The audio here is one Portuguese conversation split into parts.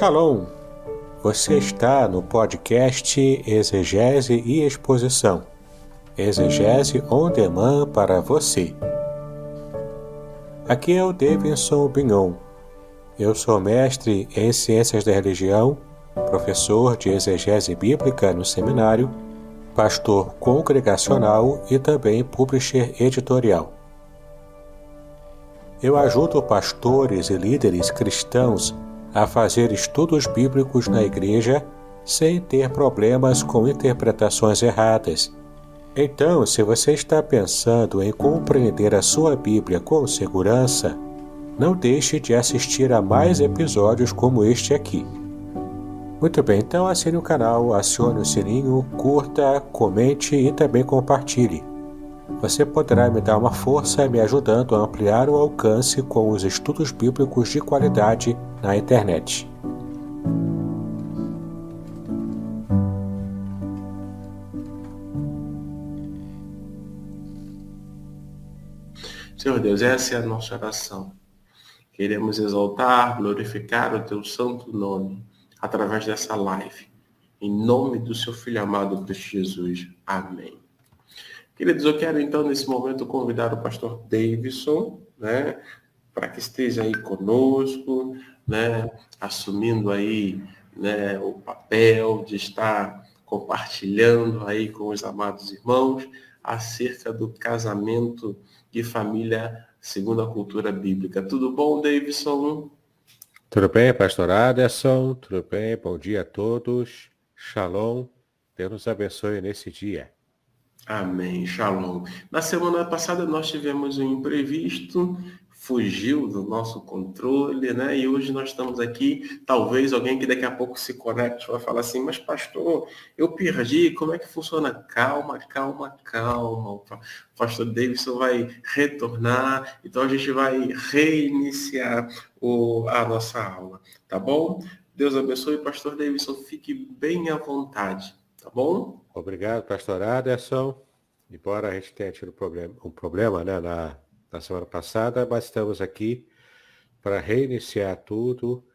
Shalom! Você está no podcast Exegese e Exposição. Exegese on demand para você. Aqui é o Davidson Bignon. Eu sou mestre em Ciências da Religião, professor de Exegese Bíblica no seminário, pastor congregacional e também publisher editorial. Eu ajudo pastores e líderes cristãos a fazer estudos bíblicos na igreja sem ter problemas com interpretações erradas. Então, se você está pensando em compreender a sua Bíblia com segurança, não deixe de assistir a mais episódios como este aqui. Muito bem, então assine o canal, acione o sininho, curta, comente e também compartilhe. Você poderá me dar uma força me ajudando a ampliar o alcance com os estudos bíblicos de qualidade na internet. Senhor Deus, essa é a nossa oração. Queremos exaltar, glorificar o teu santo nome através dessa live. Em nome do seu Filho amado Cristo Jesus. Amém. Queridos, eu quero então nesse momento convidar o pastor Davidson, para que esteja aí conosco, assumindo aí, o papel de estar compartilhando aí com os amados irmãos acerca do casamento de família segundo a cultura bíblica. Tudo bom, Davidson? Tudo bem, pastor Aderson? Tudo bem? Bom dia a todos. Shalom. Deus nos abençoe nesse dia. Amém, shalom. Na semana passada nós tivemos um imprevisto, fugiu do nosso controle, E hoje nós estamos aqui, talvez alguém que daqui a pouco se conecte vai falar assim, mas pastor, eu perdi, como é que funciona? Calma. O pastor Davidson vai retornar, então a gente vai reiniciar a nossa aula, tá bom? Deus abençoe, pastor Davidson, fique bem à vontade, tá bom? Obrigado, pastor Aderson. Embora a gente tenha tido um problema na semana passada, mas estamos aqui para reiniciar tudo,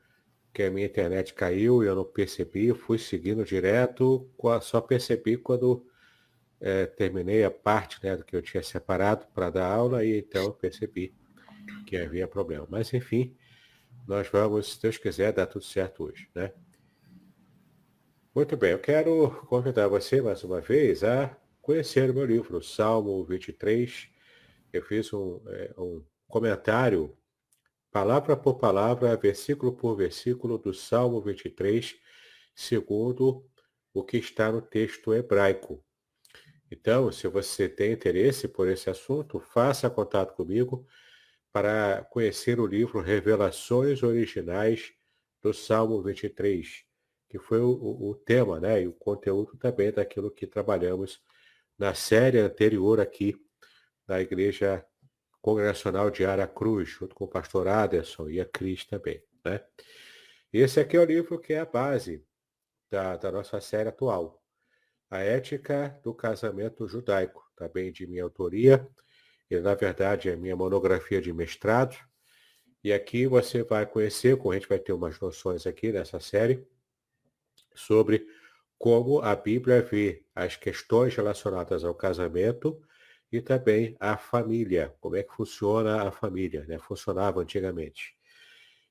que a minha internet caiu e eu não percebi, fui seguindo direto, só percebi quando terminei a parte do que eu tinha separado para dar aula e então eu percebi que havia problema. Mas enfim, nós vamos, se Deus quiser, dar tudo certo hoje, Muito bem, eu quero convidar você mais uma vez a conhecer o meu livro, Salmo 23. Eu fiz um comentário, palavra por palavra, versículo por versículo, do Salmo 23, segundo o que está no texto hebraico. Então, se você tem interesse por esse assunto, faça contato comigo para conhecer o livro Revelações Originais do Salmo 23, que foi o tema, e o conteúdo também daquilo que trabalhamos na série anterior aqui da Igreja Congregacional de Aracruz, junto com o pastor Aderson e a Cris também, Esse aqui é o livro que é a base da nossa série atual, A Ética do Casamento Judaico, também de minha autoria. Ele, na verdade, é minha monografia de mestrado. E aqui você vai conhecer, como a gente vai ter umas noções aqui nessa série, sobre como a Bíblia vê as questões relacionadas ao casamento e também à família, como é que funciona a família, funcionava antigamente.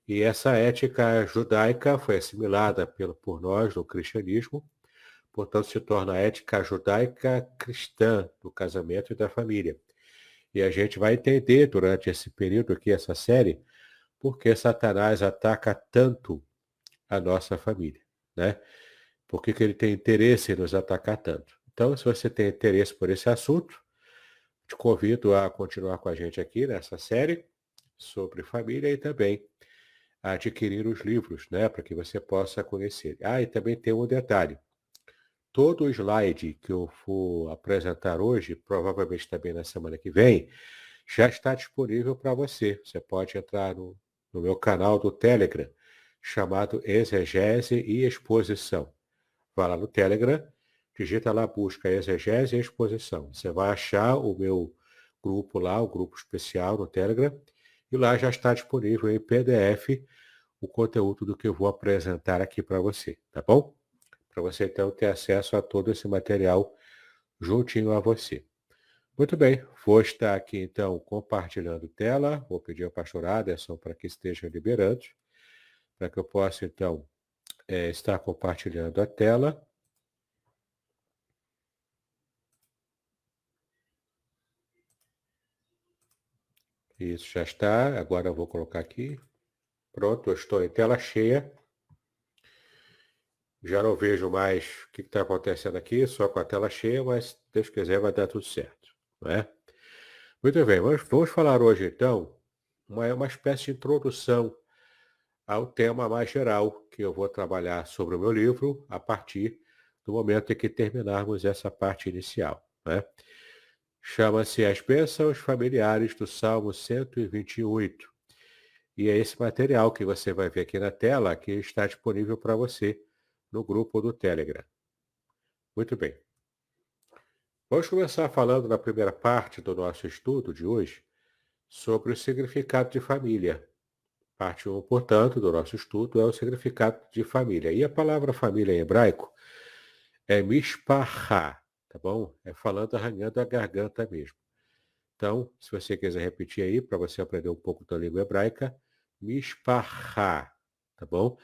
E essa ética judaica foi assimilada por nós no cristianismo, portanto se torna a ética judaica cristã do casamento e da família. E a gente vai entender durante esse período aqui, essa série, por que Satanás ataca tanto a nossa família, Por que ele tem interesse em nos atacar tanto? Então, se você tem interesse por esse assunto, te convido a continuar com a gente aqui nessa série sobre família e também a adquirir os livros, para que você possa conhecer. E também tem um detalhe. Todo o slide que eu for apresentar hoje, provavelmente também na semana que vem, já está disponível para você. Você pode entrar no meu canal do Telegram, chamado Exegese e Exposição. Vai lá no Telegram, digita lá, busca Exegese e Exposição. Você vai achar o meu grupo lá, o grupo especial no Telegram, e lá já está disponível em PDF o conteúdo do que eu vou apresentar aqui para você, tá bom? Para você então ter acesso a todo esse material juntinho a você. Muito bem, vou estar aqui então compartilhando tela, vou pedir ao pastor Aderson para que esteja liberando, para que eu possa então estar compartilhando a tela. Isso já está, agora eu vou colocar aqui. Pronto, eu estou em tela cheia. Já não vejo mais o que está acontecendo aqui, só com a tela cheia, mas se Deus quiser vai dar tudo certo, não é? Muito bem, vamos falar hoje então uma espécie de introdução ao tema mais geral que eu vou trabalhar sobre o meu livro a partir do momento em que terminarmos essa parte inicial, né? Chama-se As Bênçãos Familiares do Salmo 128. E é esse material que você vai ver aqui na tela que está disponível para você no grupo do Telegram. Muito bem. Vamos começar falando na primeira parte do nosso estudo de hoje sobre o significado de família. Parte 1, portanto, do nosso estudo é o significado de família. E a palavra família em hebraico é mishpachá, tá bom? É falando arranhando a garganta mesmo. Então, se você quiser repetir aí, para você aprender um pouco da língua hebraica, mishpachá, tá bom?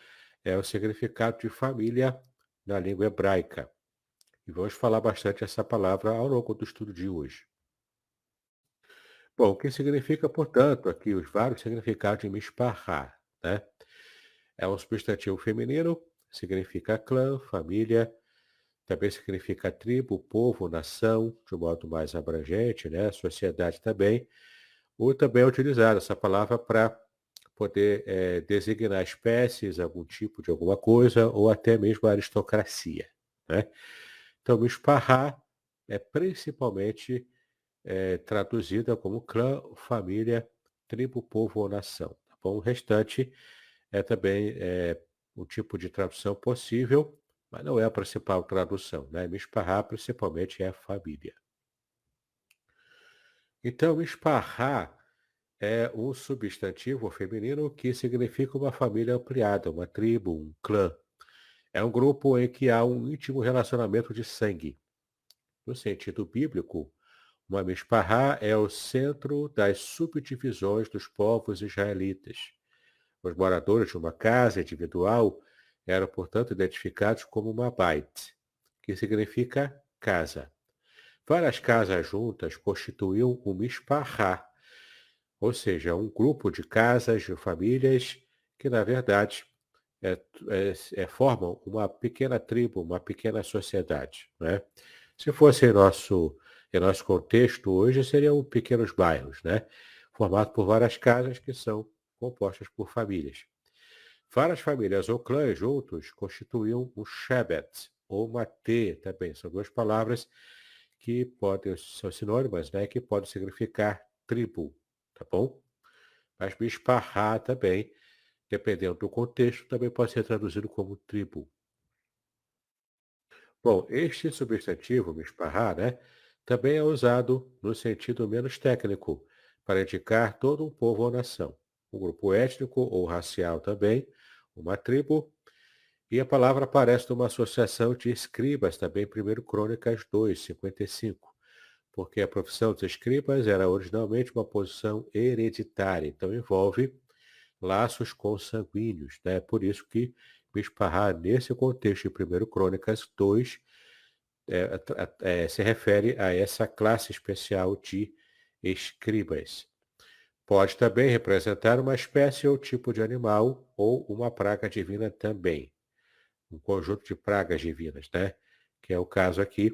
É o significado de família na língua hebraica. E vamos falar bastante essa palavra ao longo do estudo de hoje. Bom, o que significa, portanto, aqui os vários significados de mishpachá, né? É um substantivo feminino, significa clã, família, também significa tribo, povo, nação, de um modo mais abrangente, né? Sociedade também. Ou também é utilizada essa palavra para poder designar espécies, algum tipo de alguma coisa, ou até mesmo a aristocracia, né? Então, mishpachá é principalmente traduzida como clã, família, tribo, povo ou nação. Tá bom? O restante é também um tipo de tradução possível, mas não é a principal tradução, né? Mishpachá principalmente é família. Então, mishpachá é um substantivo feminino que significa uma família ampliada, uma tribo, um clã. É um grupo em que há um íntimo relacionamento de sangue. No sentido bíblico, uma mishpachá é o centro das subdivisões dos povos israelitas. Os moradores de uma casa individual eram, portanto, identificados como uma bait, que significa casa. Várias casas juntas constituíam um mishpachá, ou seja, um grupo de casas, de famílias, que, na verdade, formam uma pequena tribo, uma pequena sociedade, né? Se fosse em nosso contexto hoje, seriam pequenos bairros, né? Formados por várias casas que são compostas por famílias. Várias famílias ou clãs juntos constituíam um Shevet, ou uma T também. São duas palavras que são sinônimas, né? Que podem significar tribo, tá bom? Mas Mishpachá também, dependendo do contexto, também pode ser traduzido como tribo. Bom, este substantivo, Mishpachá, né? Também é usado no sentido menos técnico, para indicar todo um povo ou nação. Um grupo étnico ou racial também, uma tribo. E a palavra aparece numa associação de escribas, também em 1 Crônicas 2, 55, porque a profissão dos escribas era originalmente uma posição hereditária, então envolve laços consanguíneos, né? Por isso que Mishpachá, nesse contexto de 1 Crônicas 2, se refere a essa classe especial de escribas. Pode também representar uma espécie ou tipo de animal ou uma praga divina também. Um conjunto de pragas divinas, né? Que é o caso aqui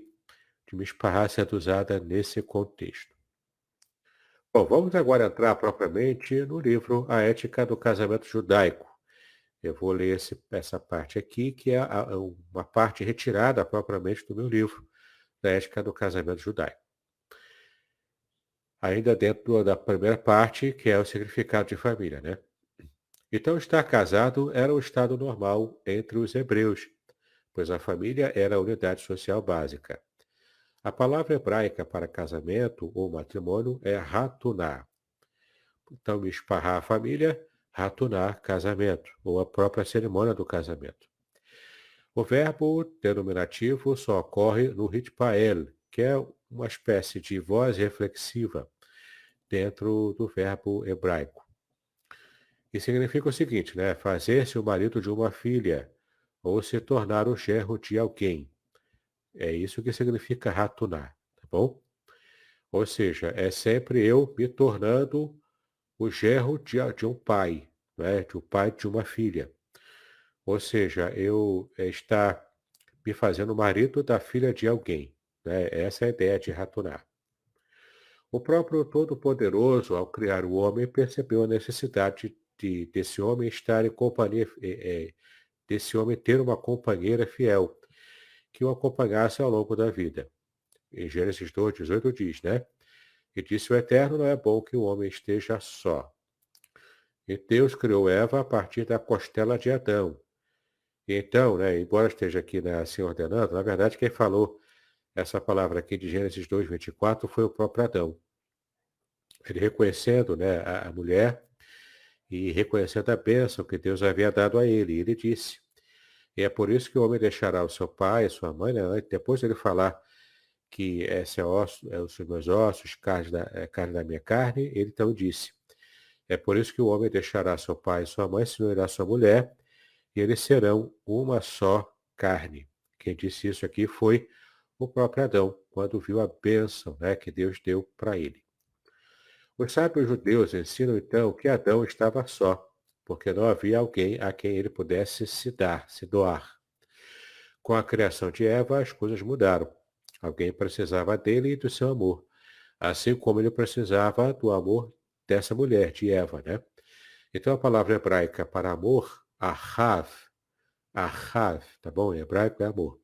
de Mishpachá sendo usada nesse contexto. Bom, vamos agora entrar propriamente no livro A Ética do Casamento Judaico. Eu vou ler essa parte aqui, que é uma parte retirada propriamente do meu livro, da Ética do Casamento Judaico. Ainda dentro da primeira parte, que é o significado de família, né? Então, estar casado era um estado normal entre os hebreus, pois a família era a unidade social básica. A palavra hebraica para casamento ou matrimônio é ratuná. Então, mishpachá, família, ratunar, casamento, ou a própria cerimônia do casamento. O verbo denominativo só ocorre no ritpael, que é uma espécie de voz reflexiva dentro do verbo hebraico. E significa o seguinte, né? Fazer-se o marido de uma filha, ou se tornar o genro de alguém. É isso que significa ratunar, tá bom? Ou seja, é sempre eu me tornando o genro de um pai, né? De um pai de uma filha. Ou seja, eu estar me fazendo marido da filha de alguém, né? Essa é a ideia de ratunar. O próprio Todo-Poderoso, ao criar o homem, percebeu a necessidade desse homem estar em companhia, desse homem ter uma companheira fiel, que o acompanhasse ao longo da vida. Em Gênesis 2:18 diz, né? E disse o Eterno, não é bom que o homem esteja só. E Deus criou Eva a partir da costela de Adão. E então, né, embora esteja aqui assim ordenando, na verdade quem falou essa palavra aqui de Gênesis 2:24 foi o próprio Adão. Ele reconhecendo, né, a mulher e reconhecendo a bênção que Deus havia dado a ele. E ele disse, e é por isso que o homem deixará o seu pai e sua mãe, né, depois ele falar que esse é osso, é os meus ossos, carne da minha carne, ele então disse, é por isso que o homem deixará seu pai e sua mãe, se unirá à sua mulher, e eles serão uma só carne. Quem disse isso aqui foi o próprio Adão, quando viu a bênção, né, que Deus deu para ele. Os sábios judeus ensinam então que Adão estava só, porque não havia alguém a quem ele pudesse se doar. Com a criação de Eva, as coisas mudaram. Alguém precisava dele e do seu amor, assim como ele precisava do amor dessa mulher, de Eva, né? Então a palavra hebraica para amor, ahav, tá bom? Em hebraico é amor.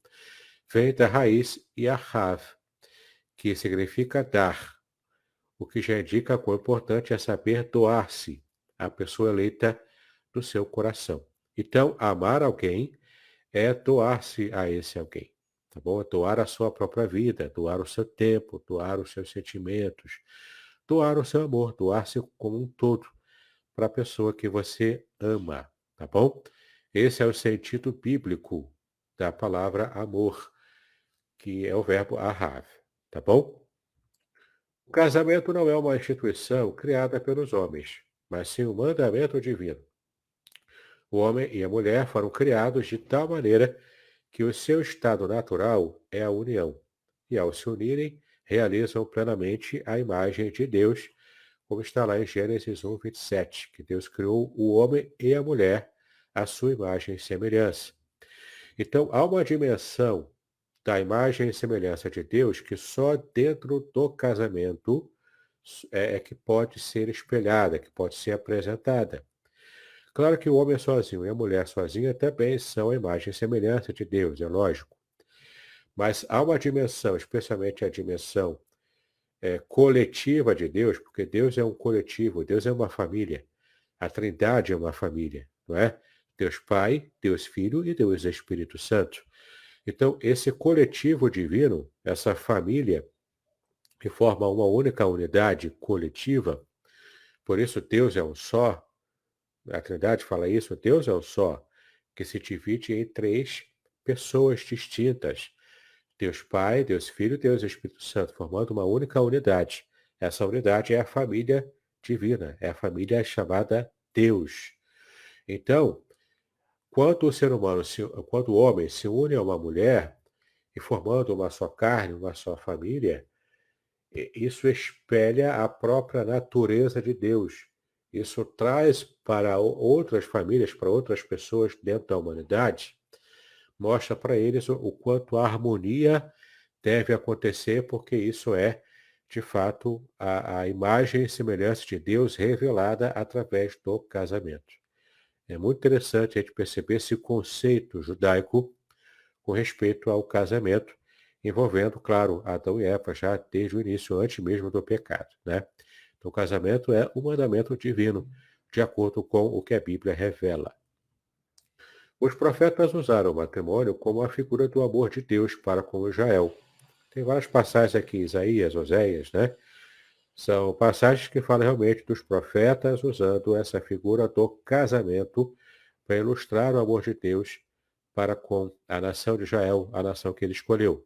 Vem da raiz yahav, que significa dar, o que já indica quão importante é saber doar-se à pessoa eleita do seu coração. Então, amar alguém é doar-se a esse alguém, tá bom? É doar a sua própria vida, doar o seu tempo, doar os seus sentimentos, doar o seu amor, doar-se como um todo para a pessoa que você ama, tá bom? Esse é o sentido bíblico da palavra amor, que é o verbo ahav, tá bom? O casamento não é uma instituição criada pelos homens, mas sim um mandamento divino. O homem e a mulher foram criados de tal maneira que o seu estado natural é a união, e ao se unirem, realizam plenamente a imagem de Deus, como está lá em Gênesis 1:27, que Deus criou o homem e a mulher à sua imagem e semelhança. Então, há uma dimensão da imagem e semelhança de Deus que só dentro do casamento é que pode ser espelhada, que pode ser apresentada. Claro que o homem sozinho e a mulher sozinha também são a imagem e semelhança de Deus, é lógico. Mas há uma dimensão, especialmente a dimensão coletiva de Deus, porque Deus é um coletivo, Deus é uma família. A Trindade é uma família, não é? Deus Pai, Deus Filho e Deus Espírito Santo. Então, esse coletivo divino, essa família, que forma uma única unidade coletiva, por isso Deus é um só, a Trindade fala isso, Deus é um só, que se divide em três pessoas distintas. Deus Pai, Deus Filho e Deus Espírito Santo, formando uma única unidade. Essa unidade é a família divina, é a família chamada Deus. Então, quando quando o homem se une a uma mulher, e formando uma só carne, uma só família, isso espelha a própria natureza de Deus. Isso traz para outras famílias, para outras pessoas dentro da humanidade, mostra para eles o quanto a harmonia deve acontecer, porque isso é, de fato, a imagem e semelhança de Deus revelada através do casamento. É muito interessante a gente perceber esse conceito judaico com respeito ao casamento, envolvendo, claro, Adão e Eva já desde o início, antes mesmo do pecado, né? Então, o casamento é um mandamento divino, de acordo com o que a Bíblia revela. Os profetas usaram o matrimônio como a figura do amor de Deus para com Israel. Tem várias passagens aqui, Isaías, Oséias, né? São passagens que falam realmente dos profetas usando essa figura do casamento para ilustrar o amor de Deus para com a nação de Israel, a nação que ele escolheu.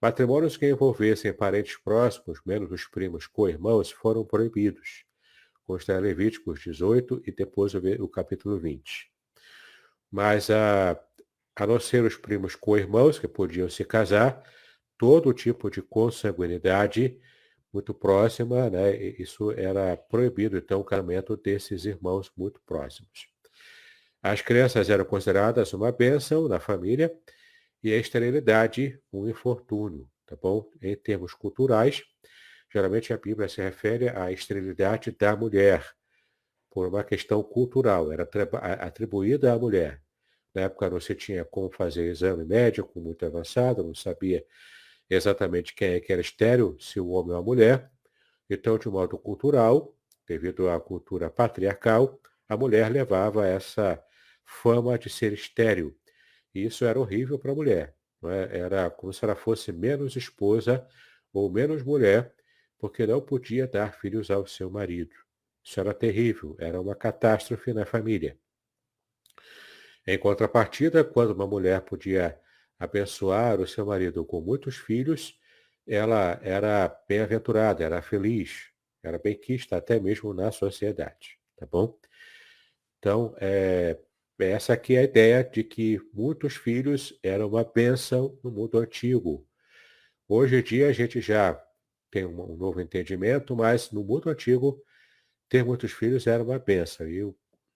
Matrimônios que envolvessem parentes próximos, menos os primos co-irmãos, foram proibidos. Consta em Levíticos 18 e depois o capítulo 20. Mas a não ser os primos co-irmãos, que podiam se casar, todo tipo de consanguinidade muito próxima, né? Isso era proibido, então, o casamento desses irmãos muito próximos. As crianças eram consideradas uma bênção na família e a esterilidade um infortúnio, tá bom? Em termos culturais, geralmente a Bíblia se refere à esterilidade da mulher, por uma questão cultural, era atribuída à mulher. Na época não se tinha como fazer exame médico muito avançado, não sabia exatamente quem é que era estéril, se o homem ou a mulher. Então, de modo cultural, devido à cultura patriarcal, a mulher levava essa fama de ser estéril. E isso era horrível para a mulher. Não é? Era como se ela fosse menos esposa ou menos mulher, porque não podia dar filhos ao seu marido. Isso era terrível, era uma catástrofe na família. Em contrapartida, quando uma mulher podia abençoar o seu marido com muitos filhos, ela era bem-aventurada, era feliz, era bem-quista até mesmo na sociedade, tá bom? Então, essa aqui é a ideia de que muitos filhos eram uma bênção no mundo antigo. Hoje em dia a gente já tem um novo entendimento, mas no mundo antigo ter muitos filhos era uma bênção. E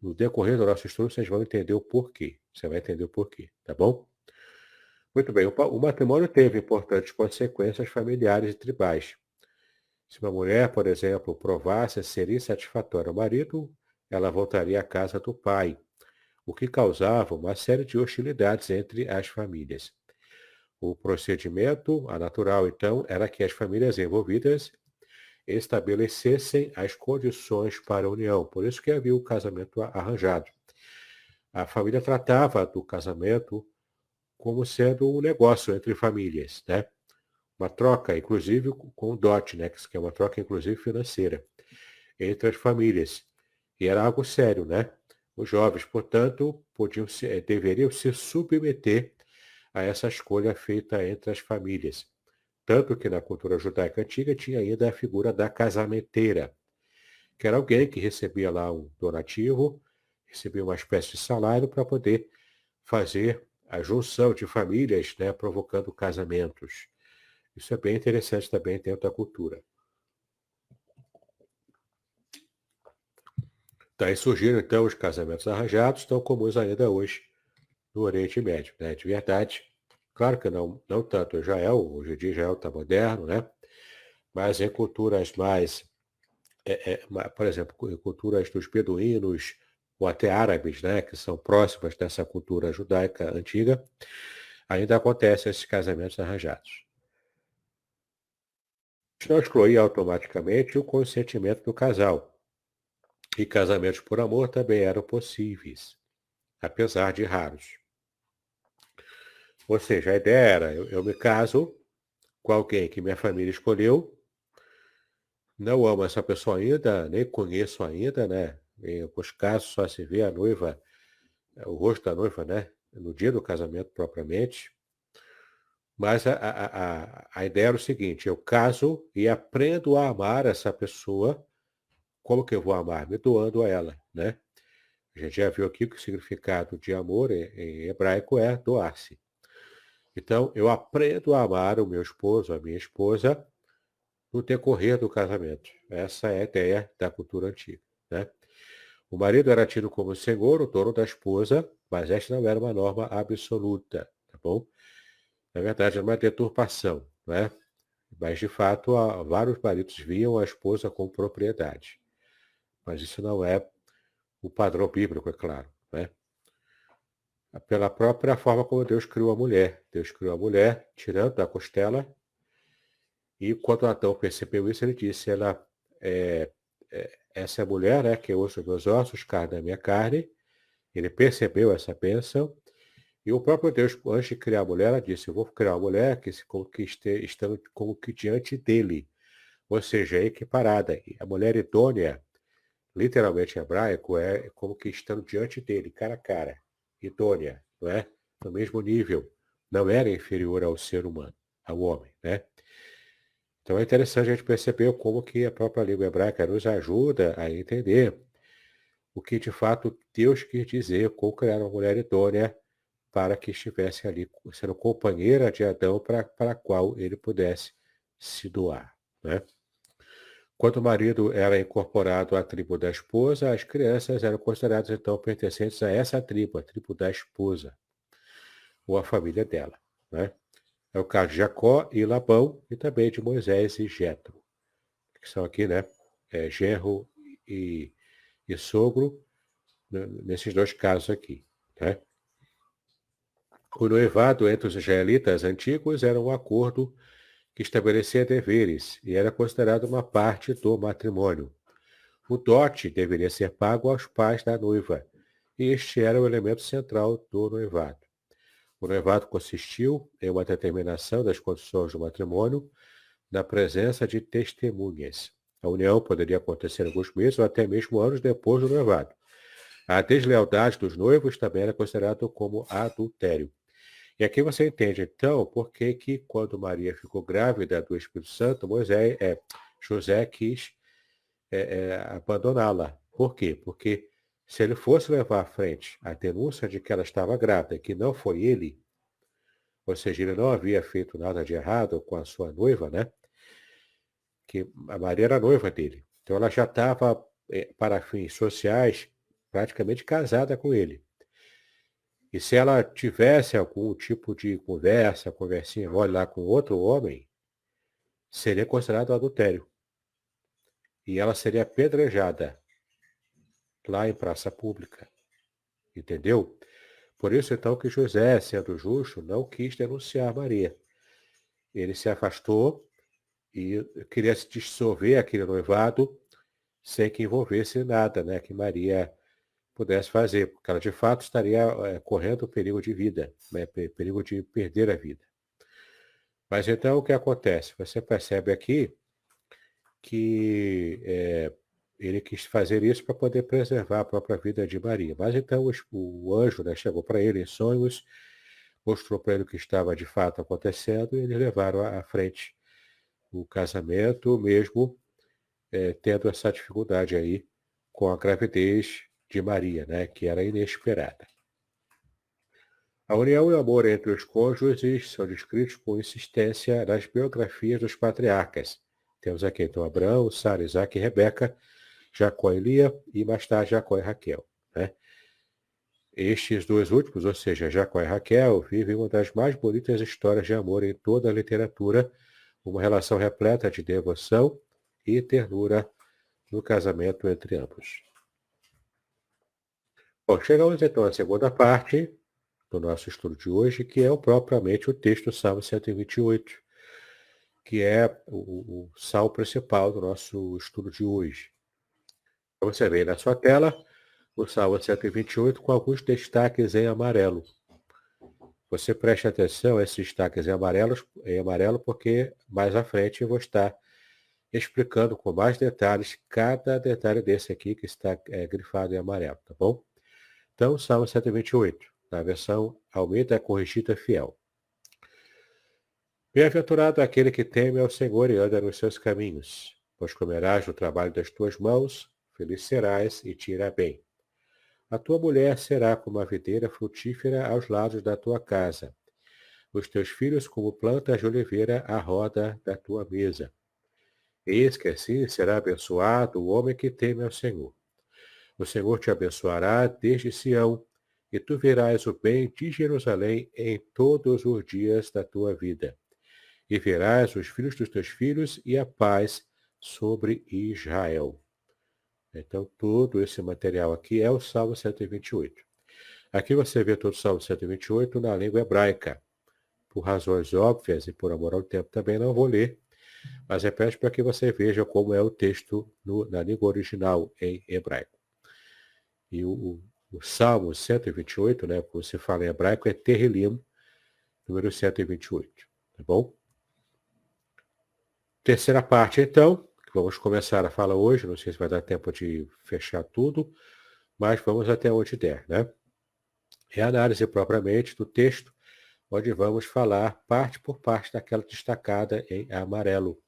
no decorrer do nosso estudo vocês vão entender o porquê. Você vai entender o porquê, tá bom? Muito bem, o matrimônio teve importantes consequências familiares e tribais. Se uma mulher, por exemplo, provasse ser insatisfatória ao marido, ela voltaria à casa do pai, o que causava uma série de hostilidades entre as famílias. O procedimento, a natural, então, era que as famílias envolvidas estabelecessem as condições para a união. Por isso que havia o casamento arranjado. A família tratava do casamento como sendo um negócio entre famílias, né? Uma troca, inclusive, com o dote, né? Que é uma troca, inclusive, financeira entre as famílias. E era algo sério, né? Os jovens, portanto, deveriam se submeter a essa escolha feita entre as famílias. Tanto que na cultura judaica antiga tinha ainda a figura da casamenteira, que era alguém que recebia lá um donativo, recebia uma espécie de salário para poder fazer a junção de famílias, né, provocando casamentos. Isso é bem interessante também dentro da cultura. Daí surgiram, então, os casamentos arranjados, tão comuns ainda hoje no Oriente Médio, né? De verdade. Claro que não tanto em Israel, hoje em dia Israel está moderno, né? Mas em culturas mais, por exemplo, em culturas dos beduínos, ou até árabes, né? Que são próximas dessa cultura judaica antiga, ainda acontecem esses casamentos arranjados. Isso não excluía automaticamente o consentimento do casal. E casamentos por amor também eram possíveis, apesar de raros. Ou seja, a ideia era, eu me caso com alguém que minha família escolheu, não amo essa pessoa ainda, nem conheço ainda, né? Em alguns casos só se vê a noiva, o rosto da noiva, né? No dia do casamento propriamente. Mas a ideia era o seguinte, eu caso e aprendo a amar essa pessoa. Como que eu vou amar? Me doando a ela, né? A gente já viu aqui que o significado de amor em hebraico é doar-se. Então, eu aprendo a amar o meu esposo, a minha esposa, no decorrer do casamento. Essa é a ideia da cultura antiga, né? O marido era tido como senhor, o dono da esposa, mas esta não era uma norma absoluta, tá bom? Na verdade, era uma deturpação, né? Mas, de fato, vários maridos viam a esposa como propriedade. Mas isso não é o padrão bíblico, é claro, né? Pela própria forma como Deus criou a mulher. Deus criou a mulher, tirando da costela, e quando Adão percebeu isso, ele disse, essa é a mulher, né, que é osso dos meus ossos, carne da minha carne. Ele percebeu essa bênção, e o próprio Deus, antes de criar a mulher, ela disse, eu vou criar uma mulher que se conquiste, estando como que diante dele. ou seja, é equiparada. E a mulher idônea, literalmente em hebraico, é como que estando diante dele, cara a cara, idônea, não é? No mesmo nível, não era inferior ao ser humano, ao homem, né? Então é interessante a gente perceber como que a própria língua hebraica nos ajuda a entender o que de fato Deus quis dizer com criar uma mulher idônea para que estivesse ali sendo companheira de Adão para a qual ele pudesse se doar, né? Quando o marido era incorporado à tribo da esposa, as crianças eram consideradas então pertencentes a essa tribo, a tribo da esposa, ou a família dela, né? É o caso de Jacó e Labão, e também de Moisés e Jetro, que são aqui, né? Genro e, e sogro, né, nesses dois casos aqui, né? O noivado entre os israelitas antigos era um acordo que estabelecia deveres e era considerado uma parte do matrimônio. O dote deveria ser pago aos pais da noiva, e este era o elemento central do noivado. O noivado consistiu em uma determinação das condições do matrimônio na presença de testemunhas. A união poderia acontecer alguns meses ou até mesmo anos depois do noivado. A deslealdade dos noivos também era considerada como adultério. E aqui você entende, então, por que que quando Maria ficou grávida do Espírito Santo, José quis abandoná-la. Por quê? Porque se ele fosse levar à frente a denúncia de que ela estava grávida, que não foi ele, ou seja, ele não havia feito nada de errado com a sua noiva, né? Que a Maria era noiva dele. Então ela já estava, para fins sociais, praticamente casada com ele. E se ela tivesse algum tipo de conversinha mole lá com outro homem, seria considerado adultério. E ela seria apedrejada lá em praça pública. Entendeu? Por isso, então, que José, sendo justo, não quis denunciar Maria. Ele se afastou e queria se dissolver aquele noivado sem que envolvesse nada, né, que Maria pudesse fazer, porque ela de fato estaria correndo perigo de vida, né, perigo de perder a vida. Mas então o que acontece? Você percebe aqui que ele quis fazer isso para poder preservar a própria vida de Maria. Mas então o anjo, né, chegou para ele em sonhos, mostrou para ele o que estava de fato acontecendo e eles levaram à frente o casamento, mesmo tendo essa dificuldade aí com a gravidez de Maria, né, que era inesperada. A união e o amor entre os cônjuges são descritos com insistência nas biografias dos patriarcas. Temos aqui então Abraão, Sara, Isaac e Rebeca, Jacó e Lia e mais tarde Jacó e Raquel, né? Estes dois últimos, ou seja, Jacó e Raquel, vivem uma das mais bonitas histórias de amor em toda a literatura, uma relação repleta de devoção e ternura no casamento entre ambos. Bom, chegamos então à segunda parte do nosso estudo de hoje, que é propriamente o texto do Salmo 128, que é o salmo principal do nosso estudo de hoje. Então, você vê na sua tela o Salmo 128 com alguns destaques em amarelo. Você preste atenção a esses destaques em amarelo, porque mais à frente eu vou estar explicando com mais detalhes cada detalhe desse aqui que está grifado em amarelo, tá bom? Então, Salmo 128, na versão Almeida Corrigida Fiel. Bem-aventurado aquele que teme ao Senhor e anda nos seus caminhos, pois comerás do trabalho das tuas mãos, feliz serás e te irá bem. A tua mulher será como a videira frutífera aos lados da tua casa, os teus filhos como plantas de oliveira à roda da tua mesa. Eis que assim será abençoado o homem que teme ao Senhor. O Senhor te abençoará desde Sião, e tu verás o bem de Jerusalém em todos os dias da tua vida. E verás os filhos dos teus filhos e a paz sobre Israel. Então, todo esse material aqui é o Salmo 128. Aqui você vê todo o Salmo 128 na língua hebraica. Por razões óbvias e por amor ao tempo também não vou ler, mas repete para que você veja como é o texto na língua original em hebraico. E o Salmo 128, né, como se fala em hebraico, é Terrilim, número 128, tá bom? Terceira parte, então, que vamos começar a fala hoje. Não sei se vai dar tempo de fechar tudo, mas vamos até onde der, né? É a análise propriamente do texto, onde vamos falar parte por parte daquela destacada em amarelo.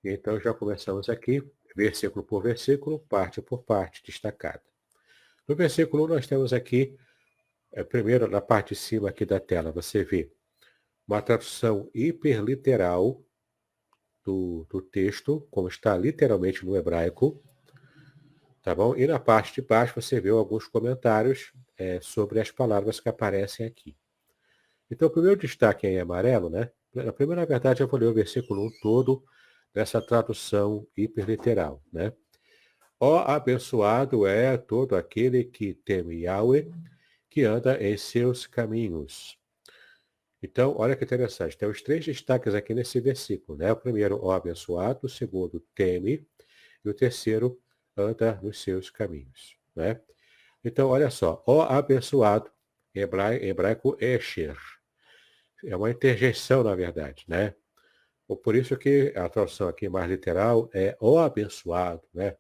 Então, já começamos aqui, versículo por versículo, parte por parte, destacada. No versículo 1, nós temos aqui, primeiro, na parte de cima aqui da tela, você vê uma tradução hiperliteral do texto, como está literalmente no hebraico, tá bom? E na parte de baixo você vê alguns comentários sobre as palavras que aparecem aqui. Então, o primeiro destaque em amarelo, né? Na verdade, eu vou ler o versículo 1 todo nessa tradução hiperliteral, né? Ó abençoado é todo aquele que teme Yahweh, que anda em seus caminhos. Então, olha que interessante. Tem os três destaques aqui nesse versículo, né? O primeiro, ó abençoado. O segundo, teme. E o terceiro, anda nos seus caminhos, né? Então, olha só. Ó abençoado, em hebraico, Esher. É uma interjeição, na verdade, né? Por isso que a tradução aqui mais literal é ó abençoado, né?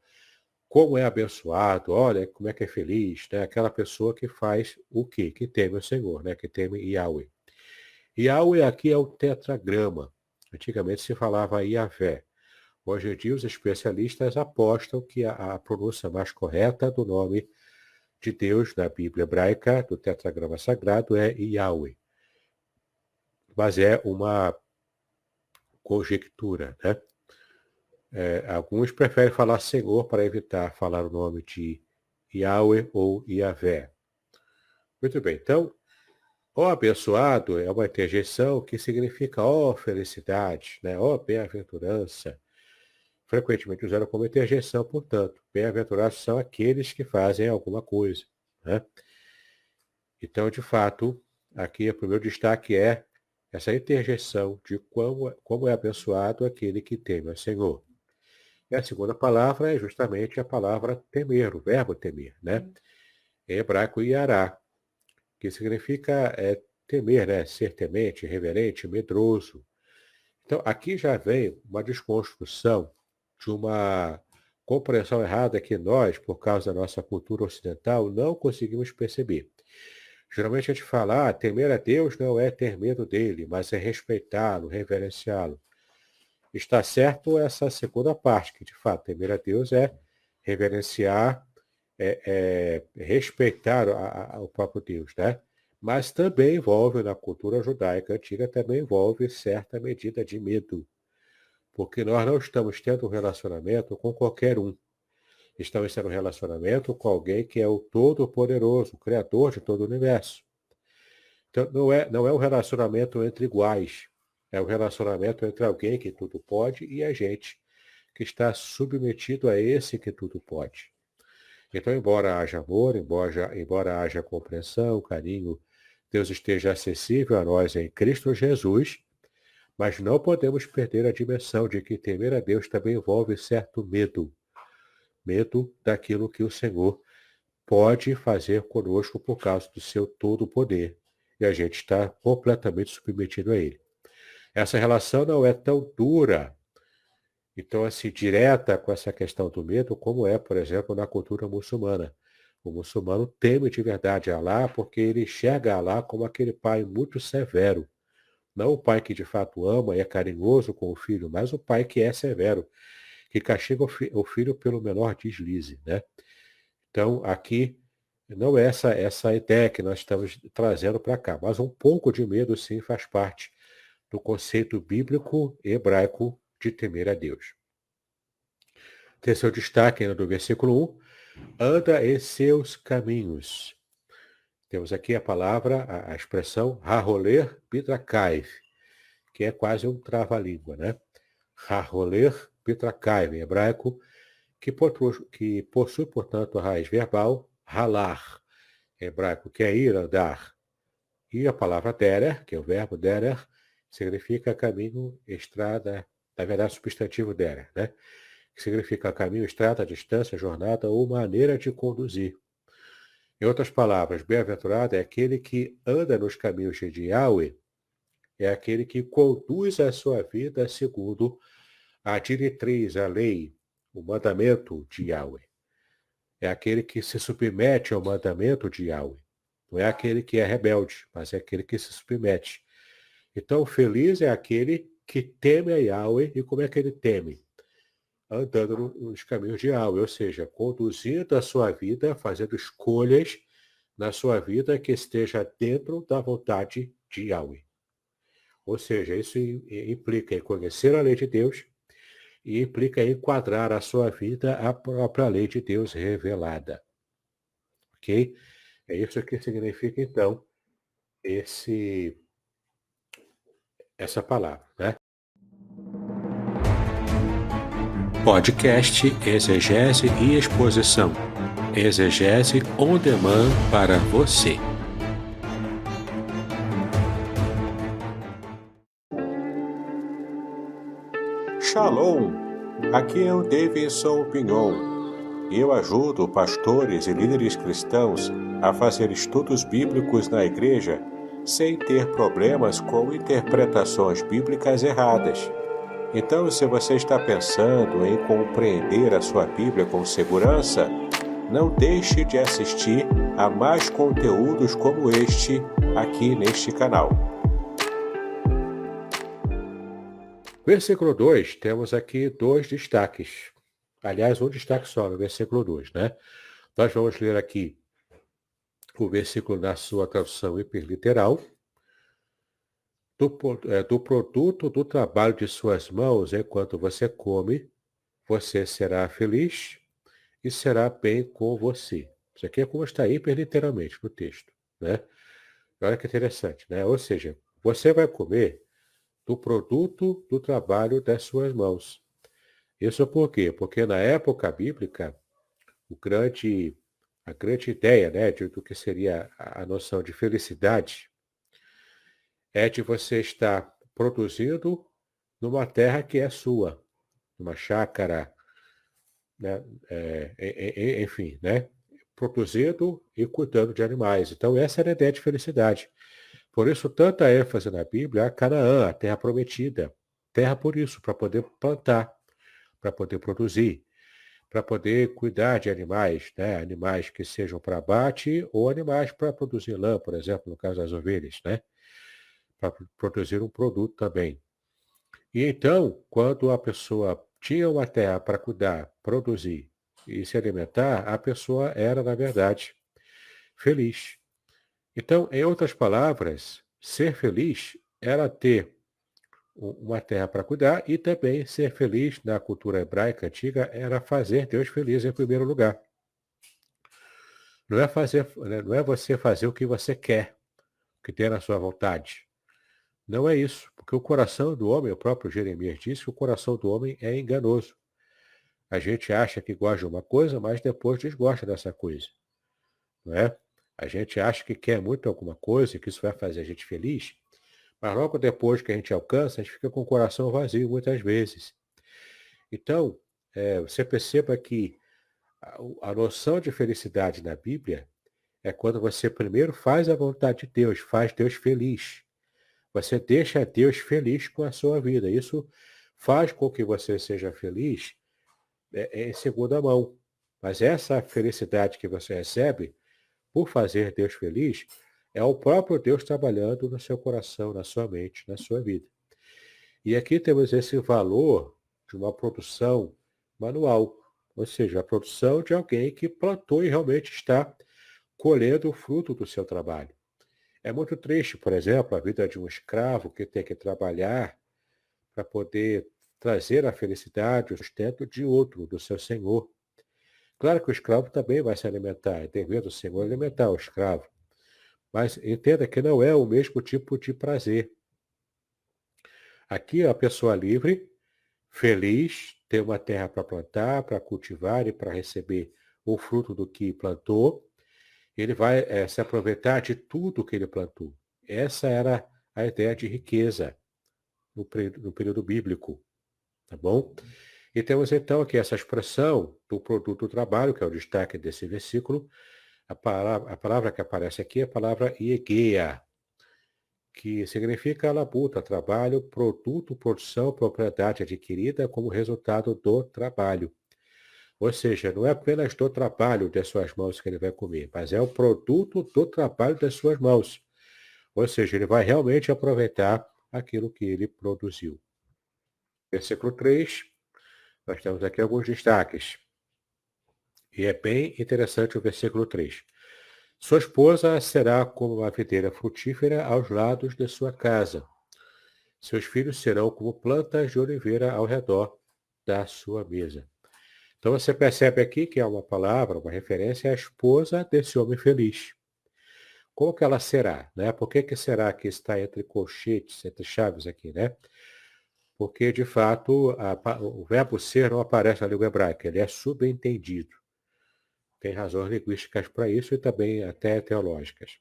Como é abençoado, olha como é que é feliz, né? Aquela pessoa que faz o quê? Que teme o Senhor, né? Que teme Yahweh. Yahweh aqui é o tetragrama. Antigamente se falava Yahvé. Hoje em dia os especialistas apostam que a pronúncia mais correta do nome de Deus na Bíblia hebraica, do tetragrama sagrado, é Yahweh. Mas é uma conjectura, né? Alguns preferem falar Senhor para evitar falar o nome de Yahweh ou Yahvé. Muito bem, então, ó abençoado é uma interjeição que significa ó felicidade, né? Ó bem-aventurança. Frequentemente usada como interjeição, portanto, bem-aventurados são aqueles que fazem alguma coisa, né? Então, de fato, aqui o primeiro destaque é essa interjeição de como é abençoado aquele que teme ao Senhor. E a segunda palavra é justamente a palavra temer, o verbo temer, né? Em hebraico, yará, que significa temer, né? Ser temente, reverente, medroso. Então, aqui já vem uma desconstrução de uma compreensão errada que nós, por causa da nossa cultura ocidental, não conseguimos perceber. Geralmente a gente fala, temer a Deus não é ter medo dele, mas é respeitá-lo, reverenciá-lo. Está certo essa segunda parte, que de fato temer a Deus é reverenciar, respeitar o próprio Deus, né? Mas também envolve, na cultura judaica antiga, também envolve certa medida de medo. Porque nós não estamos tendo um relacionamento com qualquer um. Estamos tendo um relacionamento com alguém que é o Todo-Poderoso, o Criador de todo o universo. Então, não é um relacionamento entre iguais. É um relacionamento entre alguém que tudo pode e a gente, que está submetido a esse que tudo pode. Então, embora haja amor, embora haja compreensão, carinho, Deus esteja acessível a nós em Cristo Jesus, mas não podemos perder a dimensão de que temer a Deus também envolve certo medo. Medo daquilo que o Senhor pode fazer conosco por causa do seu todo poder. E a gente está completamente submetido a ele. Essa relação não é tão dura, então assim, direta com essa questão do medo, como é, por exemplo, na cultura muçulmana. O muçulmano teme de verdade Alá porque ele enxerga Alá como aquele pai muito severo. Não o pai que de fato ama e é carinhoso com o filho, mas o pai que é severo, que castiga o filho pelo menor deslize, né? Então, aqui não é essa ideia que nós estamos trazendo para cá, mas um pouco de medo sim faz parte do conceito bíblico hebraico de temer a Deus. Terceiro destaque ainda do versículo 1, anda em seus caminhos. Temos aqui a palavra, a expressão Haroler Pitrakaiv, que é quase um trava-língua, né? Haroler Pitrakaiv, em hebraico, que possui, portanto, a raiz verbal halar, em hebraico, que é ir, andar. E a palavra derer, que é o verbo derer, significa caminho, estrada, na verdade, substantivo derer, né? Que significa caminho, estrada, distância, jornada ou maneira de conduzir. Em outras palavras, bem-aventurado é aquele que anda nos caminhos de Yahweh, é aquele que conduz a sua vida segundo a diretriz, a lei, o mandamento de Yahweh. É aquele que se submete ao mandamento de Yahweh. Não é aquele que é rebelde, mas é aquele que se submete. Então, feliz é aquele que teme a Yahweh. E como é que ele teme? Andando nos caminhos de Yahweh, ou seja, conduzindo a sua vida, fazendo escolhas na sua vida que esteja dentro da vontade de Yahweh. Ou seja, isso implica em conhecer a lei de Deus e implica em enquadrar a sua vida à própria lei de Deus revelada. Ok? É isso que significa, então, essa palavra, né? Podcast Exegese e Exposição. Exegese on demand para você. Shalom! Aqui é o Davidson Pignon. Eu ajudo pastores e líderes cristãos a fazer estudos bíblicos na igreja sem ter problemas com interpretações bíblicas erradas. Então, se você está pensando em compreender a sua Bíblia com segurança, não deixe de assistir a mais conteúdos como este aqui neste canal. Versículo 2, temos aqui 2 destaques. Aliás, um destaque só no versículo 2, né? Nós vamos ler aqui o versículo na sua tradução hiperliteral. Do produto do trabalho de suas mãos, enquanto você come, você será feliz e será bem com você. Isso aqui é como está hiperliteralmente no texto, né? Olha que interessante, né? Ou seja, você vai comer do produto do trabalho das suas mãos. Isso por quê? Porque na época bíblica, a grande ideia, né, do que seria a noção de felicidade é de você estar produzindo numa terra que é sua, numa chácara, né, enfim, né, produzindo e cuidando de animais. Então essa era a ideia de felicidade. Por isso tanta ênfase na Bíblia a Canaã, a terra prometida. Terra por isso, para poder plantar, para poder produzir, para poder cuidar de animais, né? Animais que sejam para abate ou animais para produzir lã, por exemplo, no caso das ovelhas, né? Para produzir um produto também. E então, quando a pessoa tinha uma terra para cuidar, produzir e se alimentar, a pessoa era, na verdade, feliz. Então, em outras palavras, ser feliz era ter uma terra para cuidar e também ser feliz na cultura hebraica antiga era fazer Deus feliz em primeiro lugar. Não é você fazer o que você quer, o que tem na sua vontade. Não é isso, porque o coração do homem, o próprio Jeremias disse que o coração do homem é enganoso. A gente acha que gosta de uma coisa, mas depois desgosta dessa coisa, não é? A gente acha que quer muito alguma coisa, que isso vai fazer a gente feliz, mas logo depois que a gente alcança, a gente fica com o coração vazio muitas vezes. Então, você perceba que a noção de felicidade na Bíblia é quando você primeiro faz a vontade de Deus, faz Deus feliz. Você deixa Deus feliz com a sua vida. Isso faz com que você seja feliz em segunda mão. Mas essa felicidade que você recebe por fazer Deus feliz é o próprio Deus trabalhando no seu coração, na sua mente, na sua vida. E aqui temos esse valor de uma produção manual, ou seja, a produção de alguém que plantou e realmente está colhendo o fruto do seu trabalho. É muito triste, por exemplo, a vida de um escravo que tem que trabalhar para poder trazer a felicidade, o sustento de outro, do seu senhor. Claro que o escravo também vai se alimentar, é dever do senhor alimentar o escravo. Mas entenda que não é o mesmo tipo de prazer. Aqui a pessoa livre, feliz, tem uma terra para plantar, para cultivar e para receber o fruto do que plantou. Ele vai se aproveitar de tudo que ele plantou. Essa era a ideia de riqueza no período bíblico, tá bom? E temos então aqui essa expressão do produto do trabalho, que é o destaque desse versículo. A palavra que aparece aqui é a palavra iegeia, que significa labuta, trabalho, produto, produção, propriedade adquirida como resultado do trabalho. Ou seja, não é apenas do trabalho das suas mãos que ele vai comer, mas é o produto do trabalho das suas mãos. Ou seja, ele vai realmente aproveitar aquilo que ele produziu. Versículo 3, nós temos aqui alguns destaques. E é bem interessante o versículo 3. Sua esposa será como uma videira frutífera aos lados de sua casa. Seus filhos serão como plantas de oliveira ao redor da sua mesa. Então você percebe aqui que é uma palavra, uma referência à esposa desse homem feliz. Como que ela será, né? Por que será que está entre colchetes, entre chaves aqui, né? Porque, de fato, o verbo ser não aparece na língua hebraica, ele é subentendido. Tem razões linguísticas para isso e também até teológicas.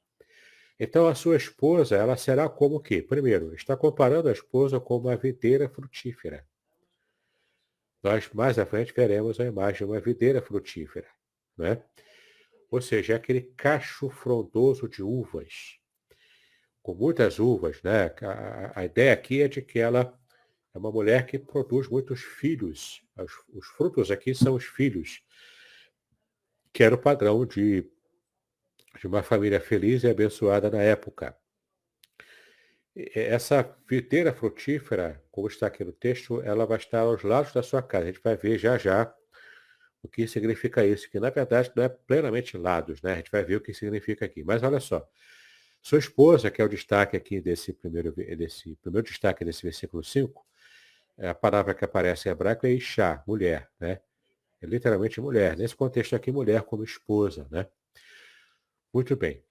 Então, a sua esposa, ela será como o quê? Primeiro, está comparando a esposa com uma videira frutífera. Nós, mais à frente, veremos a imagem de uma videira frutífera, né? Ou seja, é aquele cacho frondoso de uvas, com muitas uvas, né? A ideia aqui é de que ela é uma mulher que produz muitos filhos. Os frutos aqui são os filhos, que era o padrão de uma família feliz e abençoada na época. Essa videira frutífera, como está aqui no texto, ela vai estar aos lados da sua casa. A gente vai ver já já o que significa isso, que na verdade não é plenamente lados, né? A gente vai ver o que significa aqui. Mas olha só, sua esposa, que é o destaque aqui desse primeiro destaque desse versículo 5, a palavra que aparece em hebraico é Ishá, mulher, né? É literalmente mulher. Nesse contexto aqui, mulher como esposa, né? Muito bem.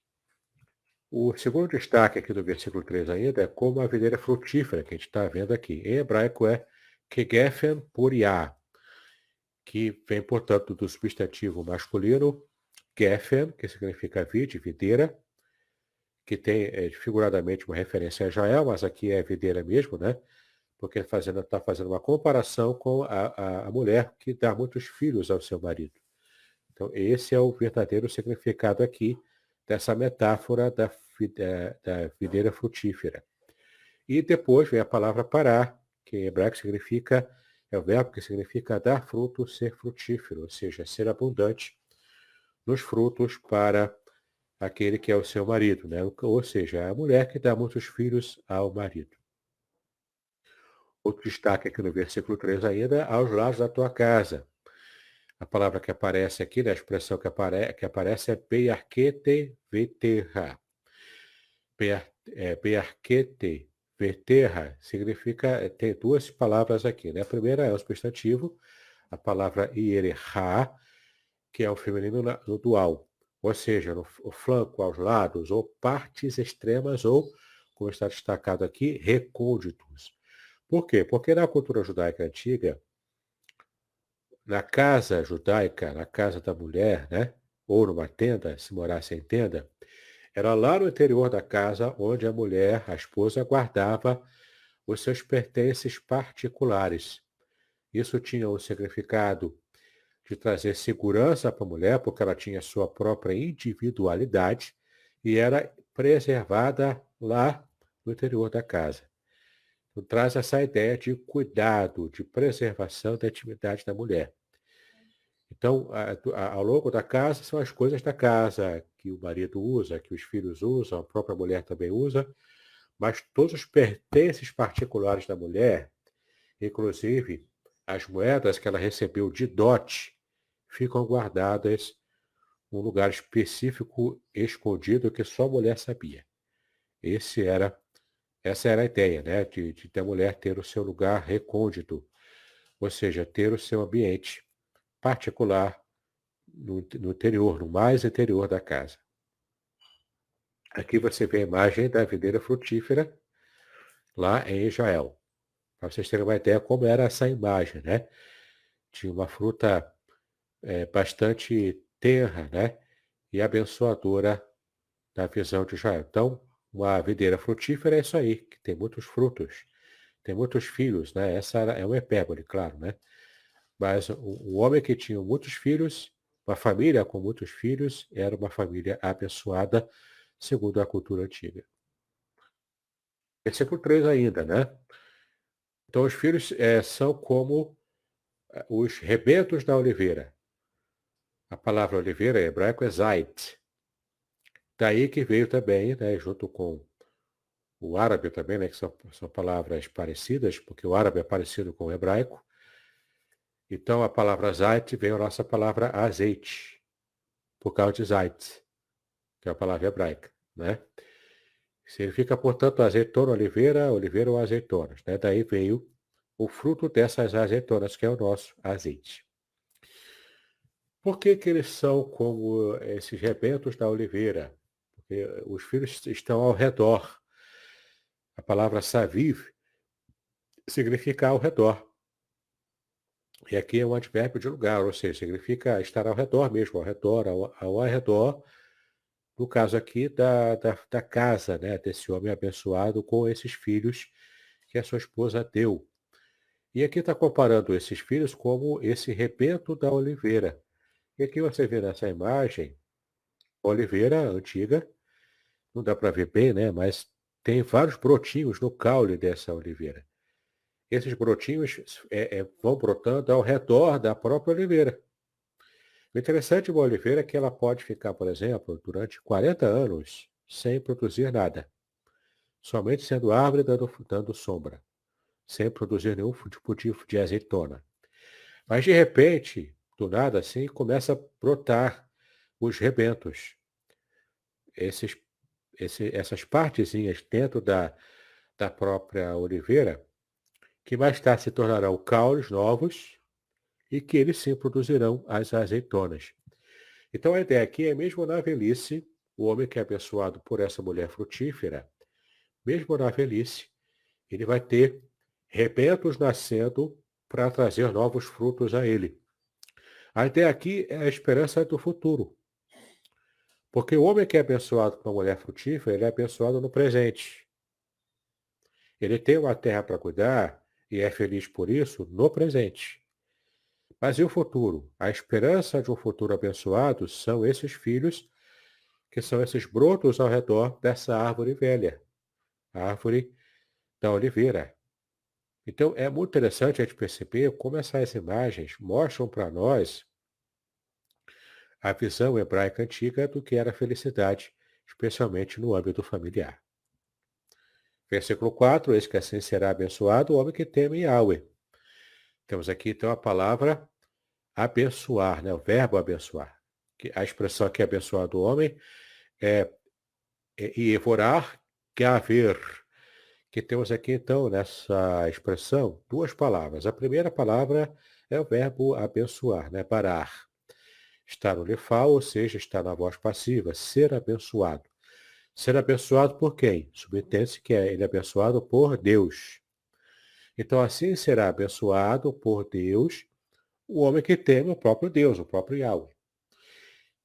O segundo destaque aqui do versículo 3 ainda é como a videira frutífera que a gente está vendo aqui. Em hebraico é Kegefen Puriá, que vem, portanto, do substantivo masculino Gefen, que significa vide, videira, que tem figuradamente uma referência a Israel, mas aqui é videira mesmo, né? Porque está fazendo uma comparação com a mulher que dá muitos filhos ao seu marido. Então, esse é o verdadeiro significado aqui dessa metáfora da videira frutífera. E depois vem a palavra parar, que em hebraico significa, é o verbo que significa dar fruto, ser frutífero, ou seja, ser abundante nos frutos para aquele que é o seu marido, né? Ou seja, é a mulher que dá muitos filhos ao marido. Outro destaque aqui no versículo 3 ainda, aos lados da tua casa. A palavra que aparece aqui, né, a expressão que aparece é Bearquete Veterra. Bearquete Veterra significa, tem duas palavras aqui, né? A primeira é o substantivo, a palavra Ierechá, que é o feminino no dual, ou seja, no flanco, aos lados, ou partes extremas, ou, como está destacado aqui, recônditos. Por quê? Porque na cultura judaica antiga, na casa judaica, na casa da mulher, né? Ou numa tenda, se morasse em tenda, era lá no interior da casa onde a mulher, a esposa, guardava os seus pertences particulares. Isso tinha o significado de trazer segurança para a mulher, porque ela tinha sua própria individualidade e era preservada lá no interior da casa. Então, traz essa ideia de cuidado, de preservação da intimidade da mulher. Então, ao longo da casa, são as coisas da casa que o marido usa, que os filhos usam, a própria mulher também usa, mas todos os pertences particulares da mulher, inclusive as moedas que ela recebeu de dote, ficam guardadas num lugar específico, escondido, que só a mulher sabia. Essa era a ideia, né? De a mulher ter o seu lugar recôndito, ou seja, ter o seu ambiente particular no interior, no mais interior da casa. Aqui você vê a imagem da videira frutífera lá em Israel. Para vocês terem uma ideia como era essa imagem, né? Tinha uma fruta bastante tenra, né? E abençoadora da visão de Israel. Então, uma videira frutífera é isso aí, que tem muitos frutos, tem muitos filhos, né? Essa é uma hipérbole, claro, né? Mas o homem que tinha muitos filhos, uma família com muitos filhos, era uma família abençoada, segundo a cultura antiga. Versículo 3 ainda, né? Então os filhos são como os rebentos da oliveira. A palavra oliveira em hebraico é zait. Daí que veio também, né, junto com o árabe também, né, que são palavras parecidas, porque o árabe é parecido com o hebraico. Então a palavra zait veio a nossa palavra azeite, por causa de zait, que é a palavra hebraica, né? Significa, portanto, azeitona, oliveira, oliveira ou azeitonas, né? Daí veio o fruto dessas azeitonas, que é o nosso azeite. Por que que eles são como esses rebentos da oliveira? Porque os filhos estão ao redor. A palavra saviv significa ao redor. E aqui é um advérbio de lugar, ou seja, significa estar ao redor mesmo, ao redor, ao arredor, no caso aqui da casa, né, desse homem abençoado com esses filhos que a sua esposa deu. E aqui está comparando esses filhos como esse rebento da oliveira. E aqui você vê nessa imagem, a oliveira antiga, não dá para ver bem, né, mas tem vários brotinhos no caule dessa oliveira. Esses brotinhos vão brotando ao redor da própria oliveira. O interessante de uma oliveira é que ela pode ficar, por exemplo, durante 40 anos sem produzir nada, somente sendo árvore dando sombra, sem produzir nenhum tipo de azeitona. Mas, de repente, do nada assim, começa a brotar os rebentos, esses, essas partezinhas dentro da própria oliveira, que mais tarde se tornarão caules novos e que eles sim produzirão as azeitonas. Então a ideia aqui é mesmo na velhice, o homem que é abençoado por essa mulher frutífera, mesmo na velhice, ele vai ter rebentos nascendo para trazer novos frutos a ele. A ideia aqui é a esperança do futuro. Porque o homem que é abençoado por uma mulher frutífera, ele é abençoado no presente. Ele tem uma terra para cuidar e é feliz por isso no presente. Mas e o futuro? A esperança de um futuro abençoado são esses filhos, que são esses brotos ao redor dessa árvore velha, a árvore da oliveira. Então é muito interessante a gente perceber como essas imagens mostram para nós a visão hebraica antiga do que era a felicidade, especialmente no âmbito familiar. Versículo 4, eis que assim será abençoado o homem que teme Yahweh. Temos aqui então a palavra abençoar, né? O verbo abençoar. A expressão aqui abençoado o homem é Yevorar Gaver, que temos aqui então nessa expressão duas palavras. A primeira palavra é o verbo abençoar, né? Barar. Está no lefal, ou seja, está na voz passiva, ser abençoado. Ser abençoado por quem? Subentende-se que ele é abençoado por Deus. Então assim será abençoado por Deus o homem que teme o próprio Deus, o próprio Yahweh.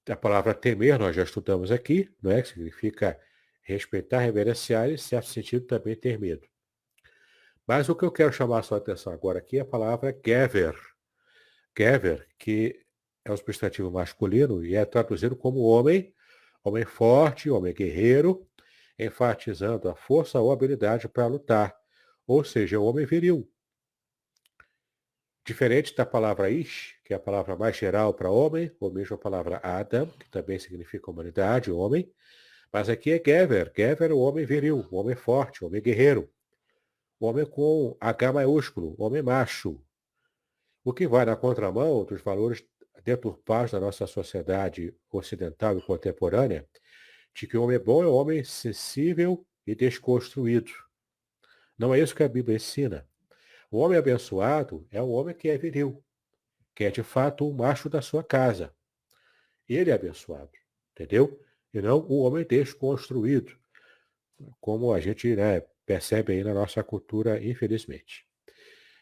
A palavra temer nós já estudamos aqui, não é? Que significa respeitar, reverenciar e, em certo sentido, também ter medo. Mas o que eu quero chamar a sua atenção agora aqui é a palavra gever. Gever, que é um substantivo masculino e é traduzido como homem, homem forte, homem guerreiro, enfatizando a força ou habilidade para lutar, ou seja, o homem viril. Diferente da palavra ish, que é a palavra mais geral para homem, ou mesmo a palavra Adam, que também significa humanidade, homem, mas aqui é Gever. Gever é o homem viril, o homem forte, o homem guerreiro, o homem com H maiúsculo, o homem macho. O que vai na contramão dos valores deturpados da nossa sociedade ocidental e contemporânea, de que o homem bom é o homem sensível e desconstruído. Não é isso que a Bíblia ensina. O homem abençoado é o homem que é viril, que é de fato o macho da sua casa. Ele é abençoado, entendeu? E não o homem desconstruído, como a gente, né, percebe aí na nossa cultura, infelizmente.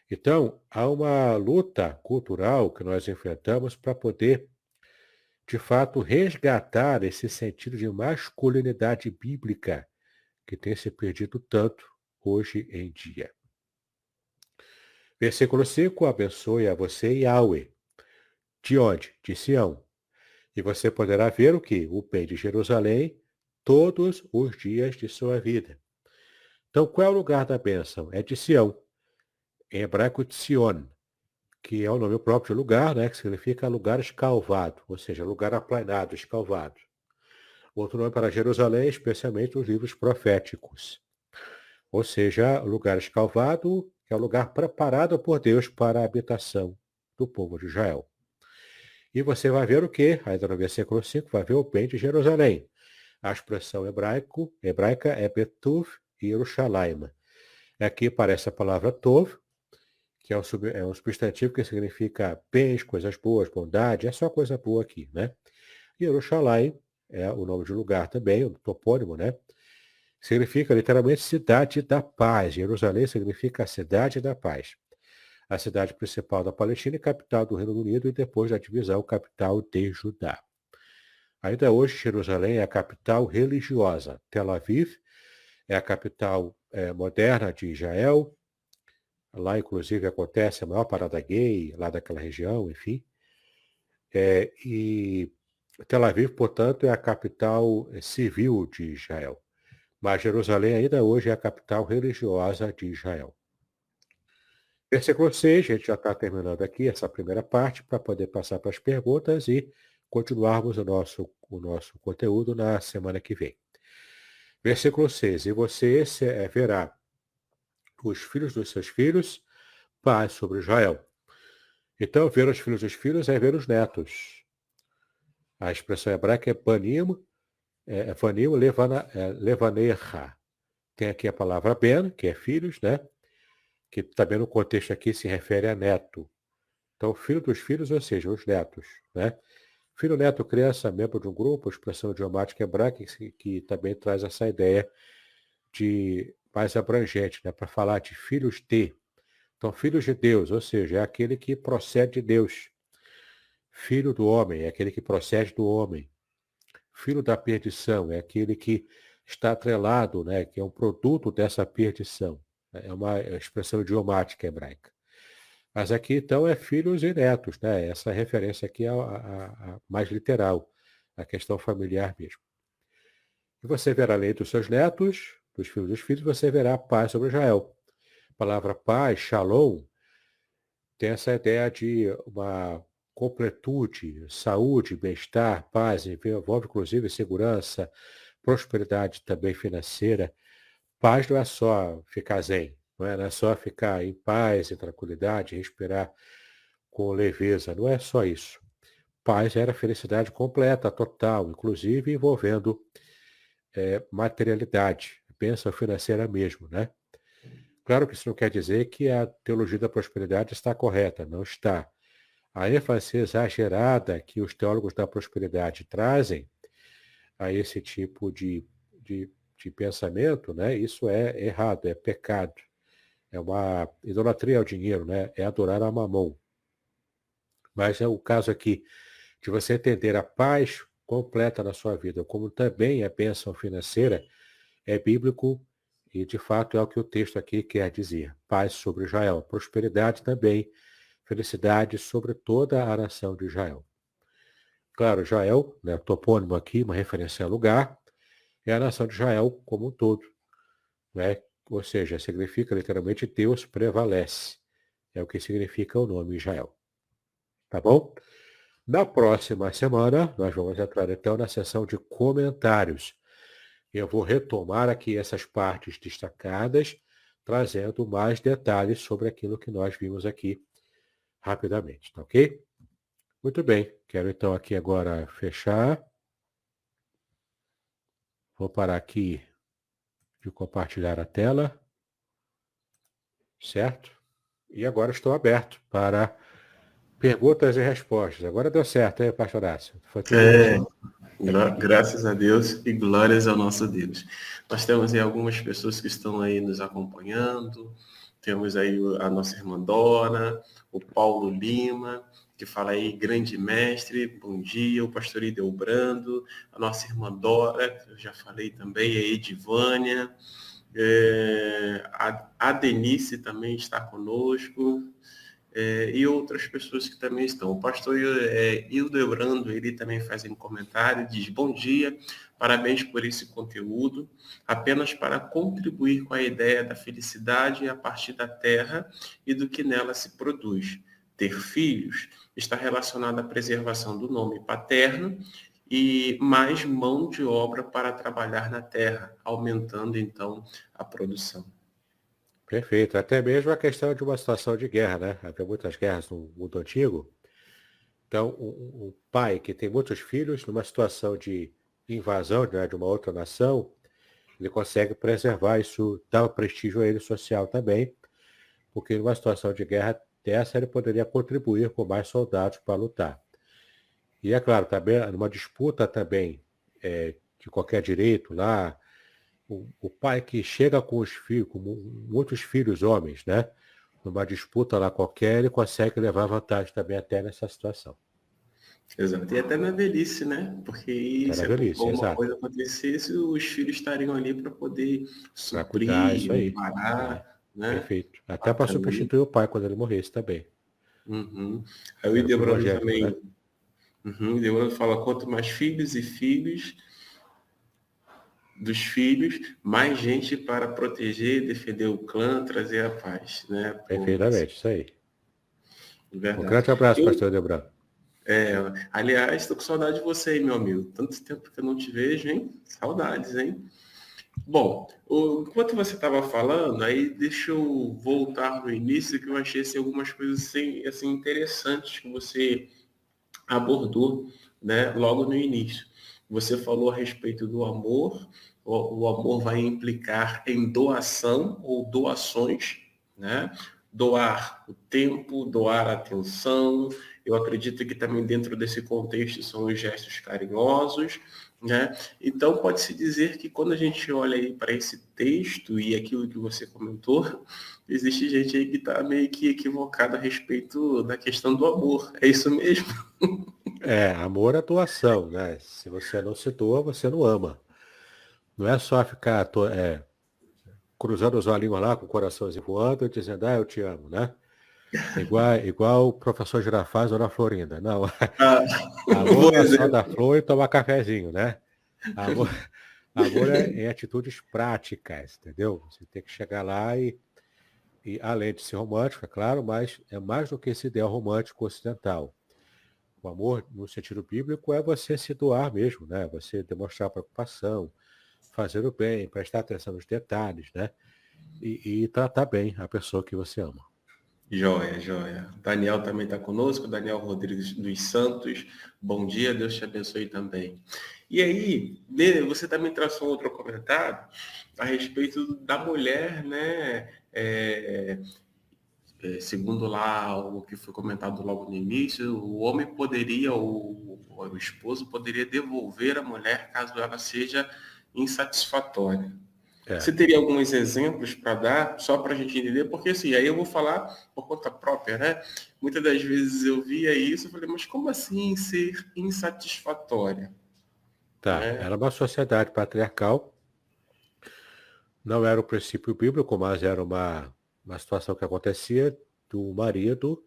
Então, há uma luta cultural que nós enfrentamos para poder, de fato, resgatar esse sentido de masculinidade bíblica que tem se perdido tanto hoje em dia. Versículo 5, abençoe a você, Yahweh. De onde? De Sião. E você poderá ver o que? O bem de Jerusalém todos os dias de sua vida. Então, qual é o lugar da bênção? É de Sião. Em hebraico, Tzion, que é o nome próprio de lugar, né, que significa lugar escalvado, ou seja, lugar aplanado, escalvado. Outro nome para Jerusalém, especialmente nos livros proféticos. Ou seja, lugar escalvado, que é o lugar preparado por Deus para a habitação do povo de Israel. E você vai ver o quê? Ainda no versículo 5, vai ver o bem de Jerusalém. A expressão hebraica é Betuv e Yerushalayim. Aqui aparece a palavra Tov, que é um substantivo que significa bens, coisas boas, bondade, é só coisa boa aqui, né? E Yerushalayim é o nome de lugar também, o topônimo, né? Significa literalmente cidade da paz. Jerusalém significa a cidade da paz. A cidade principal da Palestina e capital do Reino Unido e depois da divisão, capital de Judá. Ainda hoje, Jerusalém é a capital religiosa. Tel Aviv é a capital moderna de Israel. Lá, inclusive, acontece a maior parada gay, lá daquela região, enfim. E Tel Aviv, portanto, é a capital civil de Israel. Mas Jerusalém ainda hoje é a capital religiosa de Israel. Versículo 6, a gente já está terminando aqui essa primeira parte para poder passar para as perguntas e continuarmos o nosso conteúdo na semana que vem. Versículo 6, e você verá os filhos dos seus filhos, paz sobre Israel. Então, ver os filhos dos filhos é ver os netos. A expressão hebraica é panim, vanim levanecha. Tem aqui a palavra ben, que é filhos, né? Que também no contexto aqui se refere a neto. Então, filho dos filhos, ou seja, os netos, né? Filho, neto, criança, membro de um grupo, expressão idiomática hebraica que também traz essa ideia de mais abrangente, né? Para falar de filhos de. Então, filhos de Deus, ou seja, é aquele que procede de Deus. Filho do homem é aquele que procede do homem. Filho da perdição é aquele que está atrelado, né? Que é um produto dessa perdição. É uma expressão idiomática hebraica. Mas aqui, então, é filhos e netos, né? Essa referência aqui é a mais literal, a questão familiar mesmo. E você verá, além dos seus netos, dos filhos, você verá paz sobre Israel. A palavra paz, shalom, tem essa ideia de uma completude, saúde, bem-estar, paz, envolve inclusive segurança, prosperidade também financeira. Paz não é só ficar zen, não é só ficar em paz, em tranquilidade, respirar com leveza, não é só isso. Paz era felicidade completa, total, inclusive envolvendo materialidade, bênção financeira mesmo, né? Claro que isso não quer dizer que a teologia da prosperidade está correta, não está. A ênfase exagerada que os teólogos da prosperidade trazem a esse tipo de pensamento, né? Isso é errado, é pecado. É uma idolatria ao dinheiro, né? É adorar a Mamon. Mas é o caso aqui de você entender a paz completa na sua vida, como também é bênção financeira, é bíblico e, de fato, é o que o texto aqui quer dizer. Paz sobre Israel, prosperidade também, felicidade sobre toda a nação de Israel. Claro, Israel, né, topônimo aqui, uma referência a lugar, é a nação de Israel como um todo, né? Ou seja, significa literalmente Deus prevalece. É o que significa o nome Israel. Tá bom? Na próxima semana, nós vamos entrar então na sessão de comentários. Eu vou retomar aqui essas partes destacadas, trazendo mais detalhes sobre aquilo que nós vimos aqui rapidamente, tá ok? Muito bem, quero então aqui agora fechar. Vou parar aqui de compartilhar a tela, certo? E agora estou aberto para perguntas e respostas. Agora deu certo, hein, pastor Horácio? Foi tudo bem. Graças a Deus e glórias ao nosso Deus. Nós temos aí algumas pessoas que estão aí nos acompanhando. Temos aí a nossa irmã Dora, o Paulo Lima, que fala aí, grande mestre, bom dia, o pastor Ideobrando, a nossa irmã Dora, que eu já falei também, a Edivânia, a Denise também está conosco, e outras pessoas que também estão. O pastor Hildebrando, ele também faz um comentário, diz: bom dia, parabéns por esse conteúdo, apenas para contribuir com a ideia da felicidade a partir da terra e do que nela se produz. Ter filhos está relacionado à preservação do nome paterno e mais mão de obra para trabalhar na terra, aumentando então a produção. Perfeito. Até mesmo a questão de uma situação de guerra, né? Havia muitas guerras no mundo antigo. Então, um pai que tem muitos filhos, numa situação de invasão, né, de uma outra nação, ele consegue preservar isso, dá prestígio a ele social também, porque numa situação de guerra dessa ele poderia contribuir com mais soldados para lutar. E é claro, também numa disputa também de qualquer direito lá, o pai que chega com os filhos, com muitos filhos homens, né? Numa disputa lá qualquer, ele consegue levar vantagem também até nessa situação. Exato. E até na velhice, né? Porque Até na se velhice, alguma exato. coisa acontecesse, os filhos estariam ali para poder Para cuidar, isso suprir, aí. É, amparar, né? perfeito. Até A para família. substituir o pai quando ele morresse também. Uhum. Aí o Era o Idebrando primogênito, né? também, o Idebrando fala, quanto mais filhos e filhos dos filhos, mais gente para proteger, defender o clã, trazer a paz, né? Pô, Perfeitamente, isso aí. Um verdade. grande abraço, Eu, pastor Debrano. aliás, estou com saudade de você, hein, meu amigo. Tanto tempo que eu não te vejo, hein? Saudades, hein? Bom, enquanto você estava falando, aí deixa eu voltar no início, que eu achei assim, algumas coisas assim, interessantes que você abordou, né, logo no início. Você falou a respeito do amor, o amor vai implicar em doação ou doações, né? Doar o tempo, doar a atenção. Eu acredito que também dentro desse contexto são os gestos carinhosos, né? Então pode-se dizer que quando a gente olha aí para esse texto e aquilo que você comentou, existe gente aí que está meio que equivocada a respeito da questão do amor. É isso mesmo? Amor é doação, né? Se você não se doa, você não ama. Não é só ficar cruzando os olhinhos lá com o coraçãozinho voando e dizendo, eu te amo, né? Igual o professor Girafaz ou na Florinda. Não, Ah, amor por não é só dar exemplo. flor e tomar cafezinho, né? Amor, amor é em atitudes práticas, entendeu? Você tem que chegar lá e além de ser romântico, é claro, mas é mais do que esse ideal romântico ocidental. O amor, no sentido bíblico, é você se doar mesmo, né? Você demonstrar preocupação, fazer o bem, prestar atenção nos detalhes, né? E tratar bem a pessoa que você ama. Joia, joia. Daniel também está conosco, Daniel Rodrigues dos Santos. Bom dia, Deus te abençoe também. E aí, você também traçou outro comentário a respeito da mulher, né? Segundo lá o que foi comentado logo no início, o homem poderia, o esposo poderia devolver a mulher caso ela seja insatisfatória. É. Você teria alguns exemplos para dar, só para a gente entender? Porque assim, aí eu vou falar por conta própria, né? Muitas das vezes eu via isso e falei, mas como assim ser insatisfatória? Tá, Né? era uma sociedade patriarcal, não era o princípio bíblico, mas era uma situação que acontecia do marido,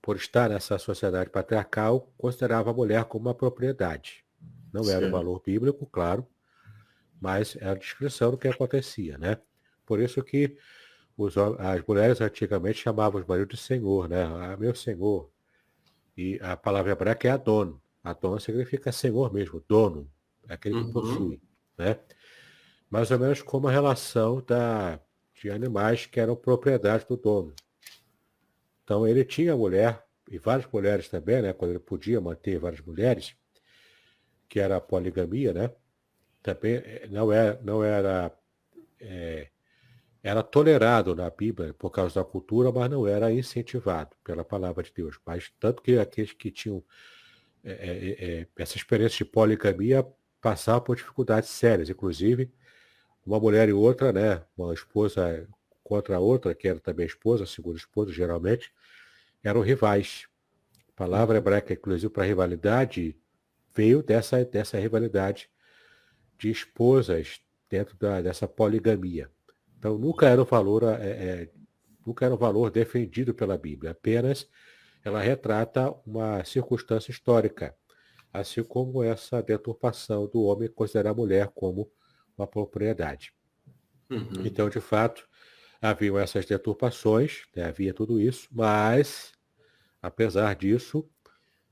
por estar nessa sociedade patriarcal, considerava a mulher como uma propriedade. Não era o Certo. valor bíblico, claro, mas era a descrição do que acontecia, né? Por isso que as mulheres antigamente chamavam os maridos de senhor, né? Ah, meu senhor. E a palavra hebraica é Adon. Adon significa senhor mesmo, dono, é aquele que Uhum. possui, né? Mais ou menos como a relação de animais que eram propriedade do dono. Então ele tinha mulher, e várias mulheres também, né? Quando ele podia manter várias mulheres, que era a poligamia, né? Também era tolerado na Bíblia por causa da cultura, mas não era incentivado pela palavra de Deus. Mas tanto que aqueles que tinham essa experiência de poligamia passavam por dificuldades sérias, inclusive uma mulher e outra, né? Uma esposa contra a outra, que era também esposa, segunda esposa, geralmente, eram rivais. A palavra Uhum. hebraica, inclusive, para rivalidade, veio dessa rivalidade de esposas dentro dessa poligamia. Então, nunca era o valor nunca era um valor defendido pela Bíblia, apenas ela retrata uma circunstância histórica, assim como essa deturpação do homem considerar a mulher como uma propriedade. Uhum. Então, de fato, haviam essas deturpações, né, havia tudo isso, mas, apesar disso,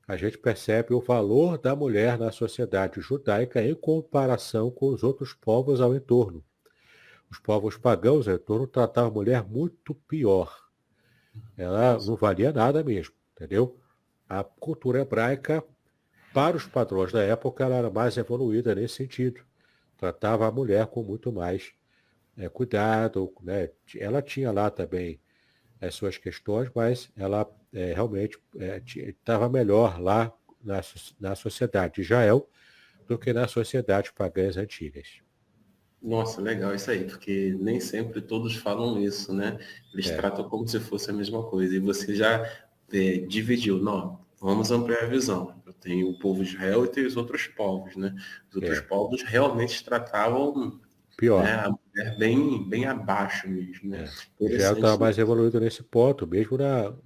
a gente percebe o valor da mulher na sociedade judaica em comparação com os outros povos ao entorno. Os povos pagãos ao entorno tratavam a mulher muito pior. Ela não valia nada mesmo, entendeu? A cultura hebraica, para os padrões da época, ela era mais evoluída nesse sentido. Tratava a mulher com muito mais cuidado, né? Ela tinha lá também as suas questões, mas ela realmente estava melhor lá na sociedade de Israel do que nas sociedades pagãs antigas. Nossa, legal isso aí, porque nem sempre todos falam isso, né? Eles É, tratam como se fosse a mesma coisa. E você já dividiu, não, vamos ampliar a visão. Eu tenho o povo de Israel e tenho os outros povos, né? Os outros é. povos realmente tratavam, né, Pior. a mulher bem, bem abaixo mesmo, né? É. Israel estava Interessante mais isso. evoluído nesse ponto, mesmo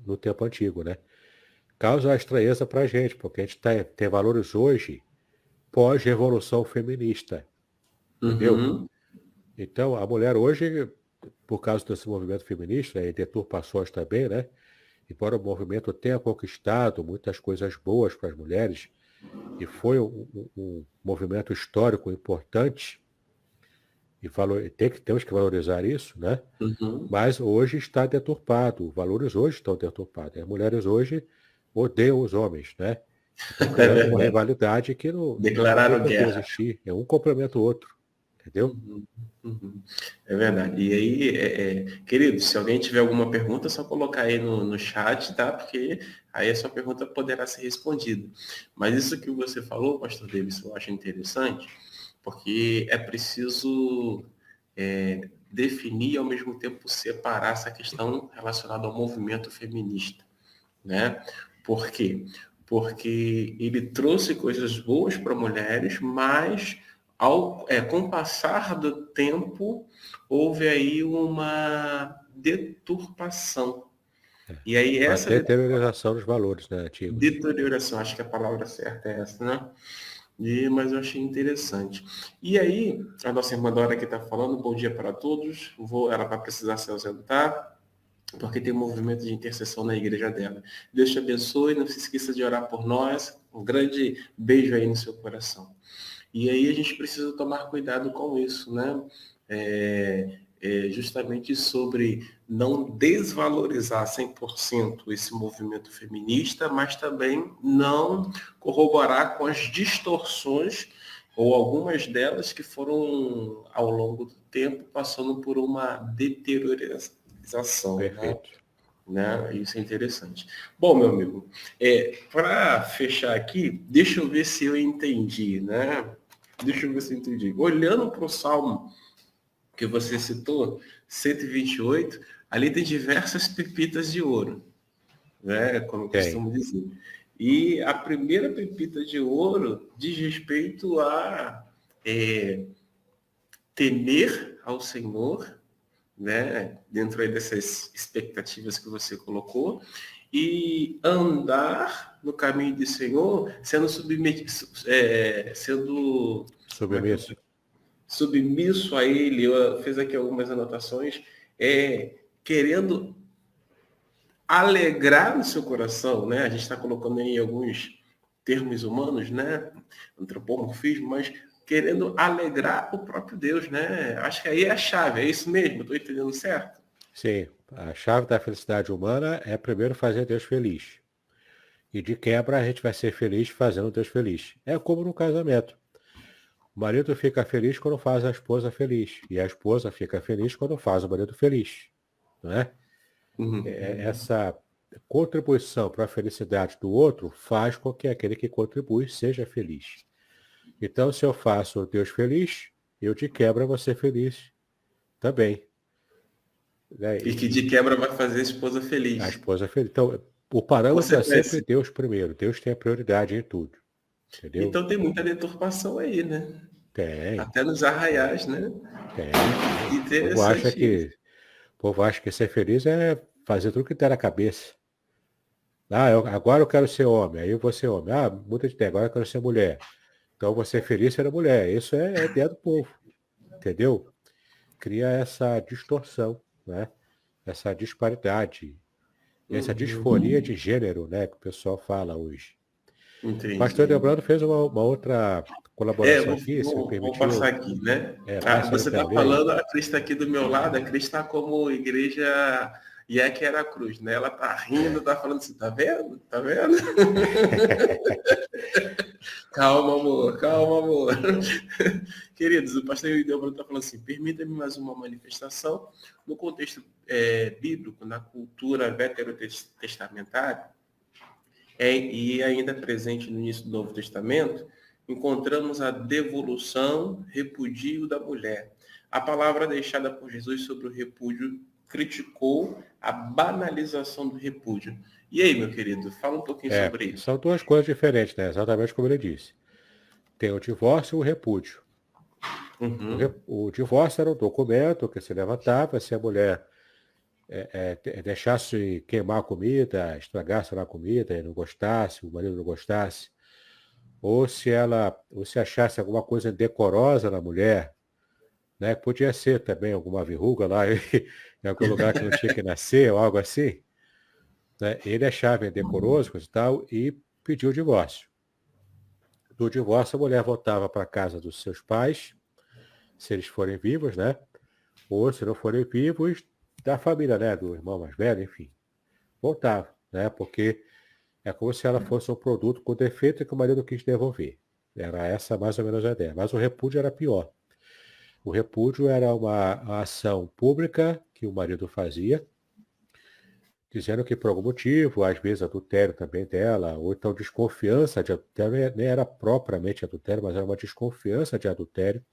no tempo antigo, né? Causa uma estranheza para a gente, porque a gente tem valores hoje pós-revolução feminista, entendeu? Uhum. Então, a mulher hoje, por causa desse movimento feminista e deturpações também, né? Embora o movimento tenha conquistado muitas coisas boas para as mulheres, e foi um movimento histórico importante, e temos que valorizar isso, né? Uhum. Mas hoje está deturpado, os valores hoje estão deturpados. As mulheres hoje odeiam os homens, né? Estão É criando uma verdade. rivalidade que não tem Declararam por que guerra. existir. É um complementa o outro, entendeu? Uhum, uhum. É verdade. E aí, querido, se alguém tiver alguma pergunta, é só colocar aí no chat, tá? Porque aí a sua pergunta poderá ser respondida. Mas isso que você falou, Pastor Davis, eu acho interessante, porque é preciso definir e ao mesmo tempo separar essa questão relacionada ao movimento feminista, né? Por quê? Porque ele trouxe coisas boas para mulheres, mas com o passar do tempo houve aí uma deturpação. E aí A essa deteriorização dos valores, né, antigos. deterioração, acho que a palavra certa é essa, né? Mas eu achei interessante. E aí, a nossa irmã Dora aqui está falando, bom dia para todos. Ela vai precisar se ausentar, porque tem um movimento de intercessão na igreja dela. Deus te abençoe, não se esqueça de orar por nós. Um grande beijo aí no seu coração. E aí a gente precisa tomar cuidado com isso, né? Justamente sobre não desvalorizar 100% esse movimento feminista, mas também não corroborar com as distorções ou algumas delas que foram, ao longo do tempo, passando por uma deteriorização, né? Perfeito. Isso é interessante. Bom, meu amigo, para fechar aqui, deixa eu ver se eu entendi, né? Deixa eu ver se eu entendi. Olhando para o Salmo que você citou, 128, ali tem diversas pepitas de ouro, né? Como eu Tem. costumo dizer. E a primeira pepita de ouro diz respeito a temer ao Senhor, né, dentro aí dessas expectativas que você colocou, e andar no caminho do Senhor, sendo submetido, como é que eu Submisso. submisso a Ele. Eu fiz aqui algumas anotações, querendo alegrar no seu coração, né? A gente está colocando aí alguns termos humanos, né? Antropomorfismo, mas querendo alegrar o próprio Deus, né? Acho que aí é a chave, é isso mesmo? Estou entendendo certo? Sim, a chave da felicidade humana é primeiro fazer Deus feliz. E de quebra a gente vai ser feliz fazendo Deus feliz. É como no casamento. O marido fica feliz quando faz a esposa feliz. E a esposa fica feliz quando faz o marido feliz. Não é? Uhum. Essa contribuição para a felicidade do outro faz com que aquele que contribui seja feliz. Então, se eu faço Deus feliz, eu de quebra vou ser feliz também. Né? E que de quebra vai fazer a esposa A feliz. esposa feliz. Então, o parâmetro é sempre Consequência. Deus primeiro. Deus tem a prioridade em tudo. Entendeu? Então tem muita deturpação aí, né? Tem, Até nos arraiais, né? tem. O povo acha Interessante que isso. povo acha que ser feliz é fazer tudo que der na cabeça. Agora eu quero ser homem, aí eu vou ser homem. Muda de ideia, agora eu quero ser mulher. Então você feliz ser mulher. Isso é ideia do povo, entendeu? Cria essa distorção, né? Essa disparidade, essa disforia Uhum. de gênero, né? Que o pessoal fala hoje. O pastor Entendi. Debrando fez uma outra colaboração aqui, se me Vou passar permitiu. aqui, né? Passa aí Você para está eu ler aí. falando, a Cris está aqui do meu lado, a Cris está como igreja IEC era Cruz, né? Ela tá rindo, tá falando assim, tá vendo? Tá vendo? Calma, amor, calma, amor. Queridos, o pastor Hildebrand está falando assim, permita-me mais uma manifestação. No contexto bíblico, na cultura veterotestamentária, e ainda presente no início do Novo Testamento, encontramos a devolução, repudio da mulher. A palavra deixada por Jesus sobre o repúdio criticou a banalização do repúdio. E aí, meu querido, fala um pouquinho sobre isso. São duas coisas diferentes, né? Exatamente como ele disse. Tem o divórcio e o repúdio. Uhum. O divórcio era um documento que se levantava se a mulher deixasse queimar a comida, estragasse lá a comida e não gostasse, o marido não gostasse, ou se achasse alguma coisa indecorosa na mulher, né? Podia ser também alguma verruga lá em algum lugar que não tinha que nascer ou algo assim, né? Ele achava indecoroso, coisa e tal, e pediu o divórcio. Do divórcio, a mulher voltava para a casa dos seus pais, se eles forem vivos, né? Ou se não forem vivos, da família, né? Do irmão mais velho, enfim. Voltava, né? Porque é como se ela fosse um produto com defeito que o marido quis devolver. Era essa mais ou menos a ideia. Mas o repúdio era pior. O repúdio era uma ação pública que o marido fazia, dizendo que por algum motivo, às vezes adultério também dela, ou então desconfiança de adultério, nem era propriamente adultério, mas era uma desconfiança de adultério.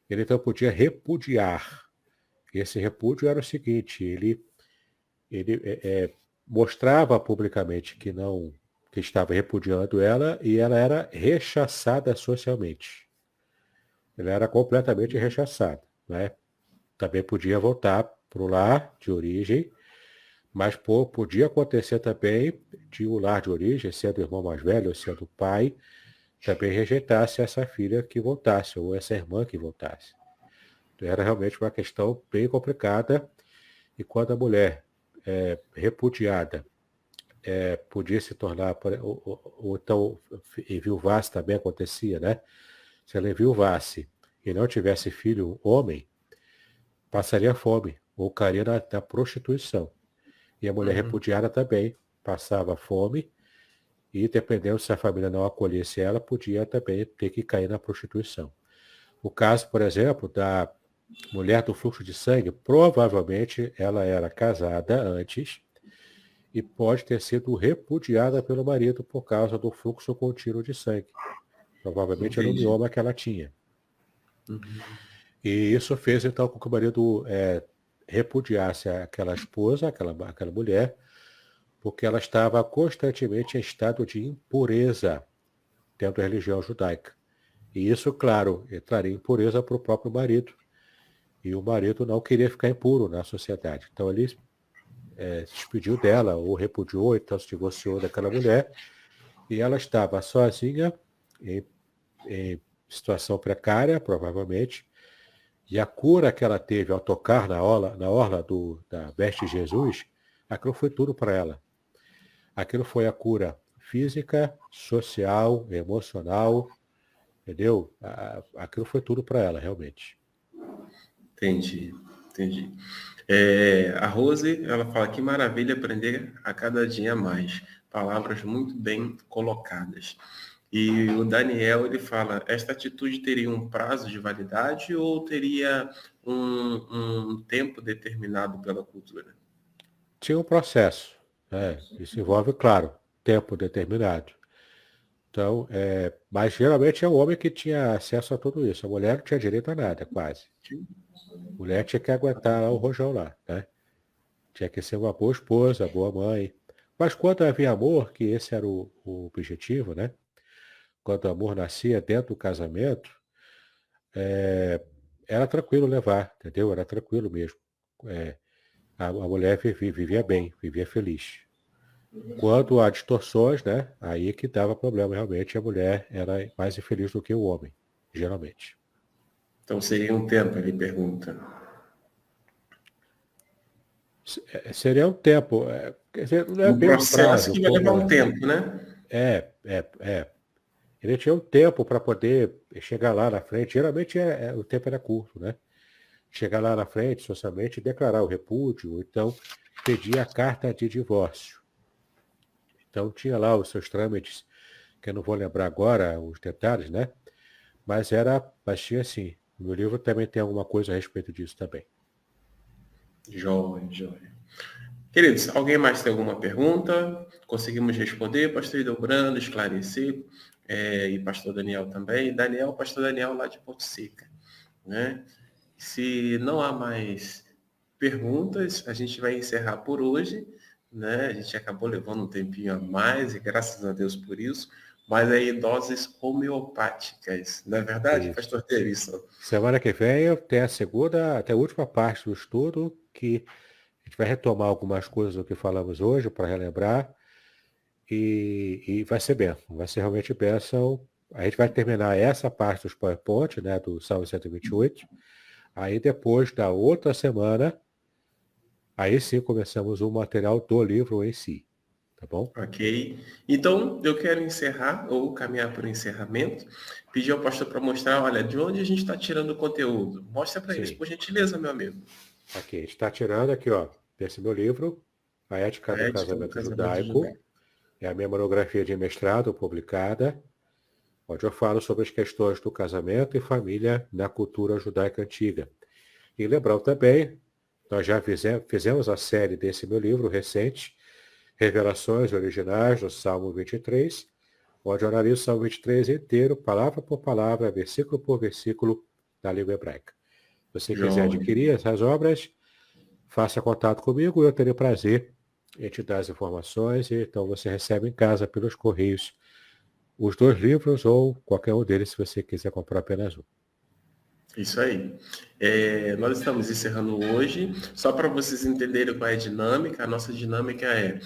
Ele então podia repudiar. Esse repúdio era o seguinte, ele mostrava publicamente que estava repudiando ela e ela era rechaçada socialmente. Ela era completamente rechaçada, né? Também podia voltar para o lar de origem, mas podia acontecer também de o lar de origem, sendo o irmão mais velho ou sendo o pai, também rejeitasse essa filha que voltasse, ou essa irmã que voltasse. Então, era realmente uma questão bem complicada, e quando a mulher repudiada podia se tornar, ou então enviuvasse também acontecia, né? Se ela enviuvasse e não tivesse filho homem, passaria fome, ou cairia na prostituição. E a mulher Uhum. repudiada também passava fome, e dependendo se a família não acolhesse ela, podia também ter que cair na prostituição. O caso, por exemplo, da mulher do fluxo de sangue, provavelmente ela era casada antes e pode ter sido repudiada pelo marido por causa do fluxo contínuo de sangue. Provavelmente era um Entendi. mioma que ela tinha. Uhum. E isso fez então com que o marido repudiasse aquela esposa, aquela mulher, porque ela estava constantemente em estado de impureza dentro da religião judaica. E isso, claro, traria impureza para o próprio marido. E o marido não queria ficar impuro na sociedade. Então ele se despediu dela, ou repudiou, então se divorciou daquela mulher. E ela estava sozinha, em situação precária, provavelmente. E a cura que ela teve ao tocar na orla da veste de Jesus, aquilo foi tudo para ela. Aquilo foi a cura física, social, emocional, entendeu? Aquilo foi tudo para ela, realmente. Entendi, entendi. A Rose, ela fala que maravilha aprender a cada dia mais. Palavras muito bem colocadas. E o Daniel, ele fala, esta atitude teria um prazo de validade ou teria um tempo determinado pela cultura? Tinha um processo, né? Isso envolve, claro, tempo determinado. Então, mas geralmente é o homem que tinha acesso a tudo isso. A mulher não tinha direito a nada, quase. A mulher tinha que aguentar lá o rojão lá, né? Tinha que ser uma boa esposa, boa mãe. Mas quando havia amor, que esse era o objetivo, né? Quando o amor nascia dentro do casamento, era tranquilo levar, entendeu? Era tranquilo mesmo. É, a mulher vivia bem, vivia feliz. Quando há distorções, né, aí que dava problema. Realmente a mulher era mais infeliz do que o homem, geralmente. Então seria um tempo, ele pergunta. Seria um tempo, quer dizer, não é Um bem um processo prazo, que vai levar um como tempo, né? é. Ele tinha um tempo para poder chegar lá na frente. Geralmente o tempo era curto, né? Chegar lá na frente, socialmente, e declarar o repúdio, então pedir a carta de divórcio. Então tinha lá os seus trâmites, que eu não vou lembrar agora os detalhes, né? Mas tinha assim. O meu livro também tem alguma coisa a respeito disso também. Joia, joia. Queridos, alguém mais tem alguma pergunta? Conseguimos responder? Pastor Hildebrando, esclarecer, e pastor Daniel também. Pastor Daniel lá de Porto Seca, né? Se não há mais perguntas, a gente vai encerrar por hoje, né? A gente acabou levando um tempinho a mais e graças a Deus por isso, mas aí doses homeopáticas, não é verdade, Isso. pastor Davidson? Semana que vem eu tenho a segunda, até a última parte do estudo, que a gente vai retomar algumas coisas do que falamos hoje para relembrar. E vai ser bênção, vai ser realmente bênção. A gente vai terminar essa parte dos PowerPoint, né, do Salmo 128. Aí depois da outra semana, aí sim começamos o material do livro em si, tá bom? Ok. Então, eu quero encerrar, ou caminhar para o encerramento, pedir ao pastor para mostrar, olha, de onde a gente está tirando o conteúdo. Mostra para eles, Sim. por gentileza, meu amigo. Aqui, a gente está tirando aqui, ó, desse meu livro, A Ética A do ética do Casamento casamento Judaico. judaico. É a minha monografia de mestrado publicada, onde eu falo sobre as questões do casamento e família na cultura judaica antiga. E lembrando também, nós já fizemos a série desse meu livro recente, Revelações Originais do Salmo 23, onde eu analiso o Salmo 23 inteiro, palavra por palavra, versículo por versículo, na língua hebraica. Se você quiser Joia. adquirir essas obras, faça contato comigo, eu terei prazer em te dar as informações, e então você recebe em casa pelos correios os 2 livros ou qualquer um deles se você quiser comprar apenas um. Isso aí. Nós estamos encerrando hoje. Só para vocês entenderem qual é a dinâmica, a nossa dinâmica é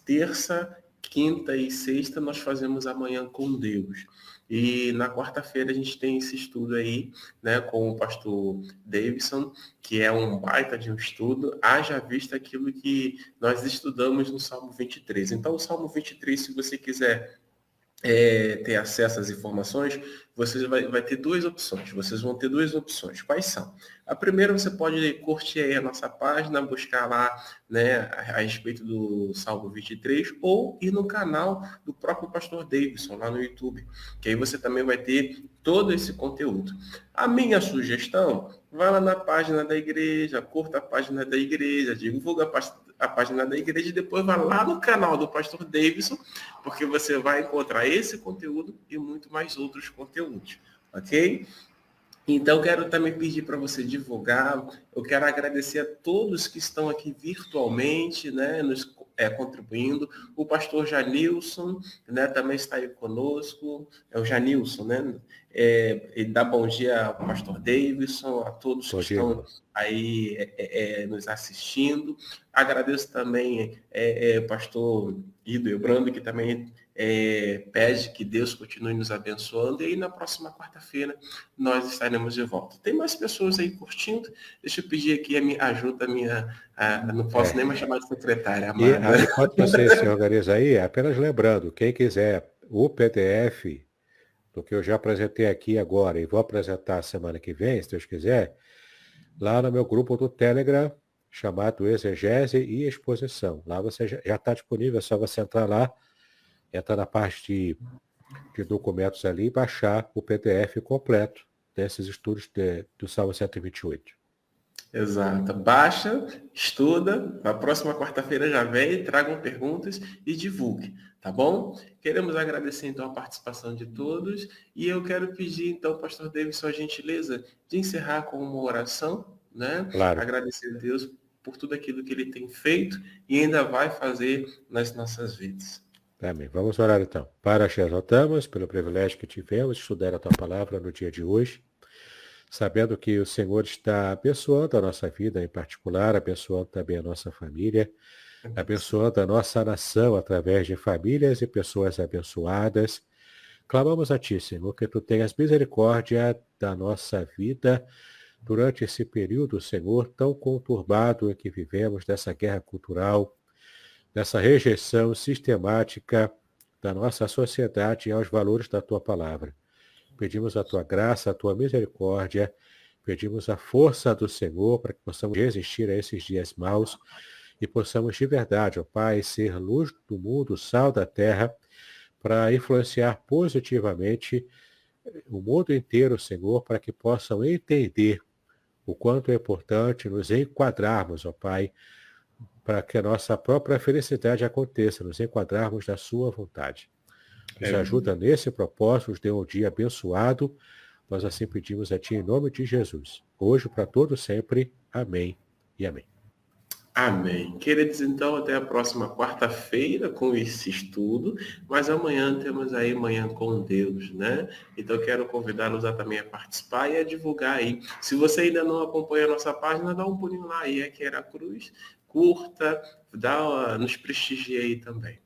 terça, quinta e sexta nós fazemos amanhã com Deus. E na quarta-feira a gente tem esse estudo aí, né, com o pastor Davidson, que é um baita de um estudo, haja vista aquilo que nós estudamos no Salmo 23. Então, o Salmo 23, se você quiser ter acesso às informações, você vai ter duas opções. Vocês vão ter duas opções. Quais são? A primeira, você pode curtir aí a nossa página, buscar lá, né, a respeito do Salmo 23, ou ir no canal do próprio pastor Davidson, lá no YouTube, que aí você também vai ter todo esse conteúdo. A minha sugestão, vai lá na página da igreja, curta a página da igreja, divulga a página da igreja e depois vai lá no canal do pastor Davidson, porque você vai encontrar esse conteúdo e muito mais outros conteúdos, ok? Então, quero também pedir para você divulgar. Eu quero agradecer a todos que estão aqui virtualmente, né, nos contribuindo. O pastor Janilson, né, também está aí conosco. É o Janilson, né? Ele dá bom dia ao pastor Davidson, a todos que Bom dia, estão irmão. aí nos assistindo. Agradeço também pastor Ido Ebrando, que também pede que Deus continue nos abençoando. E aí, na próxima quarta-feira, nós estaremos de volta. Tem mais pessoas aí curtindo. Deixa eu pedir aqui a minha ajuda, não posso nem mais É. chamar de secretária, E amada. enquanto você se organiza aí, apenas lembrando, quem quiser o PDF do que eu já apresentei aqui agora e vou apresentar semana que vem, se Deus quiser, lá no meu grupo do Telegram, chamado Exegese e Exposição. Lá você já está disponível, é só você entrar lá, entrar na parte de documentos ali e baixar o PDF completo desses estudos do Salmo 128. Exato. Baixa, estuda. Na próxima quarta-feira já vem, tragam perguntas e divulgue, tá bom? Queremos agradecer então a participação de todos e eu quero pedir então, pastor Davidson, a gentileza de encerrar com uma oração, né? Claro. Agradecer a Deus por tudo aquilo que ele tem feito e ainda vai fazer nas nossas vidas. Amém. Vamos orar então. Para te exaltamos pelo privilégio que tivemos de estudar a tua palavra no dia de hoje. sabendo que o Senhor está abençoando a nossa vida em particular, abençoando também a nossa família, abençoando a nossa nação através de famílias e pessoas abençoadas. Clamamos a Ti, Senhor, que Tu tenhas misericórdia da nossa vida durante esse período, Senhor, tão conturbado em que vivemos, dessa guerra cultural, dessa rejeição sistemática da nossa sociedade aos valores da Tua palavra. Pedimos a Tua graça, a Tua misericórdia, pedimos a força do Senhor para que possamos resistir a esses dias maus e possamos de verdade, ó Pai, ser luz do mundo, sal da terra, para influenciar positivamente o mundo inteiro, Senhor, para que possam entender o quanto é importante nos enquadrarmos, ó Pai, para que a nossa própria felicidade aconteça, nos enquadrarmos na Sua vontade. Nos ajuda nesse propósito, nos dê um dia abençoado. Nós assim pedimos a Ti em nome de Jesus. Hoje, para todos sempre. Amém e amém. Amém. Queridos, então, até a próxima quarta-feira com esse estudo, mas amanhã temos aí Manhã com Deus, né? Então, quero convidá-los a também a participar e a divulgar aí. Se você ainda não acompanha a nossa página, dá um pulinho lá aí, aqui era Cruz, curta, nos prestigia aí também.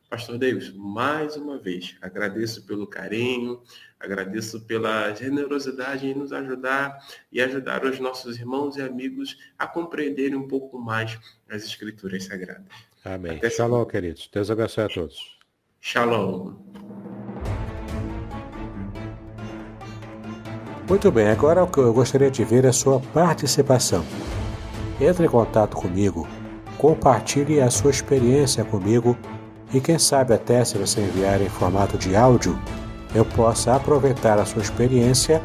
Pastor Davis, mais uma vez, agradeço pelo carinho, agradeço pela generosidade em nos ajudar e ajudar os nossos irmãos e amigos a compreenderem um pouco mais as Escrituras Sagradas. Amém. Até Shalom, queridos. Deus abençoe a todos. Shalom. Muito bem, agora eu gostaria de ver a sua participação. Entre em contato comigo, compartilhe a sua experiência comigo e quem sabe até se você enviar em formato de áudio, eu possa aproveitar a sua experiência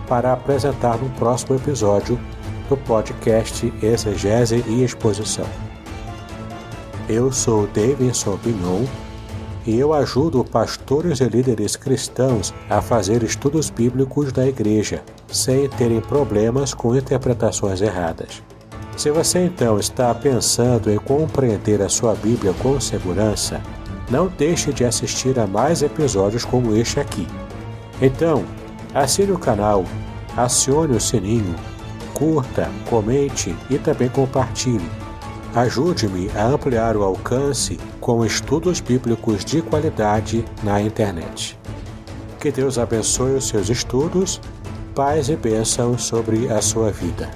para apresentar no próximo episódio do podcast Exegese e Exposição. Eu sou Davidson Pignon e eu ajudo pastores e líderes cristãos a fazer estudos bíblicos da igreja, sem terem problemas com interpretações erradas. Se você então está pensando em compreender a sua Bíblia com segurança, não deixe de assistir a mais episódios como este aqui. Então, assine o canal, acione o sininho, curta, comente e também compartilhe. Ajude-me a ampliar o alcance com estudos bíblicos de qualidade na internet. Que Deus abençoe os seus estudos, paz e bênção sobre a sua vida.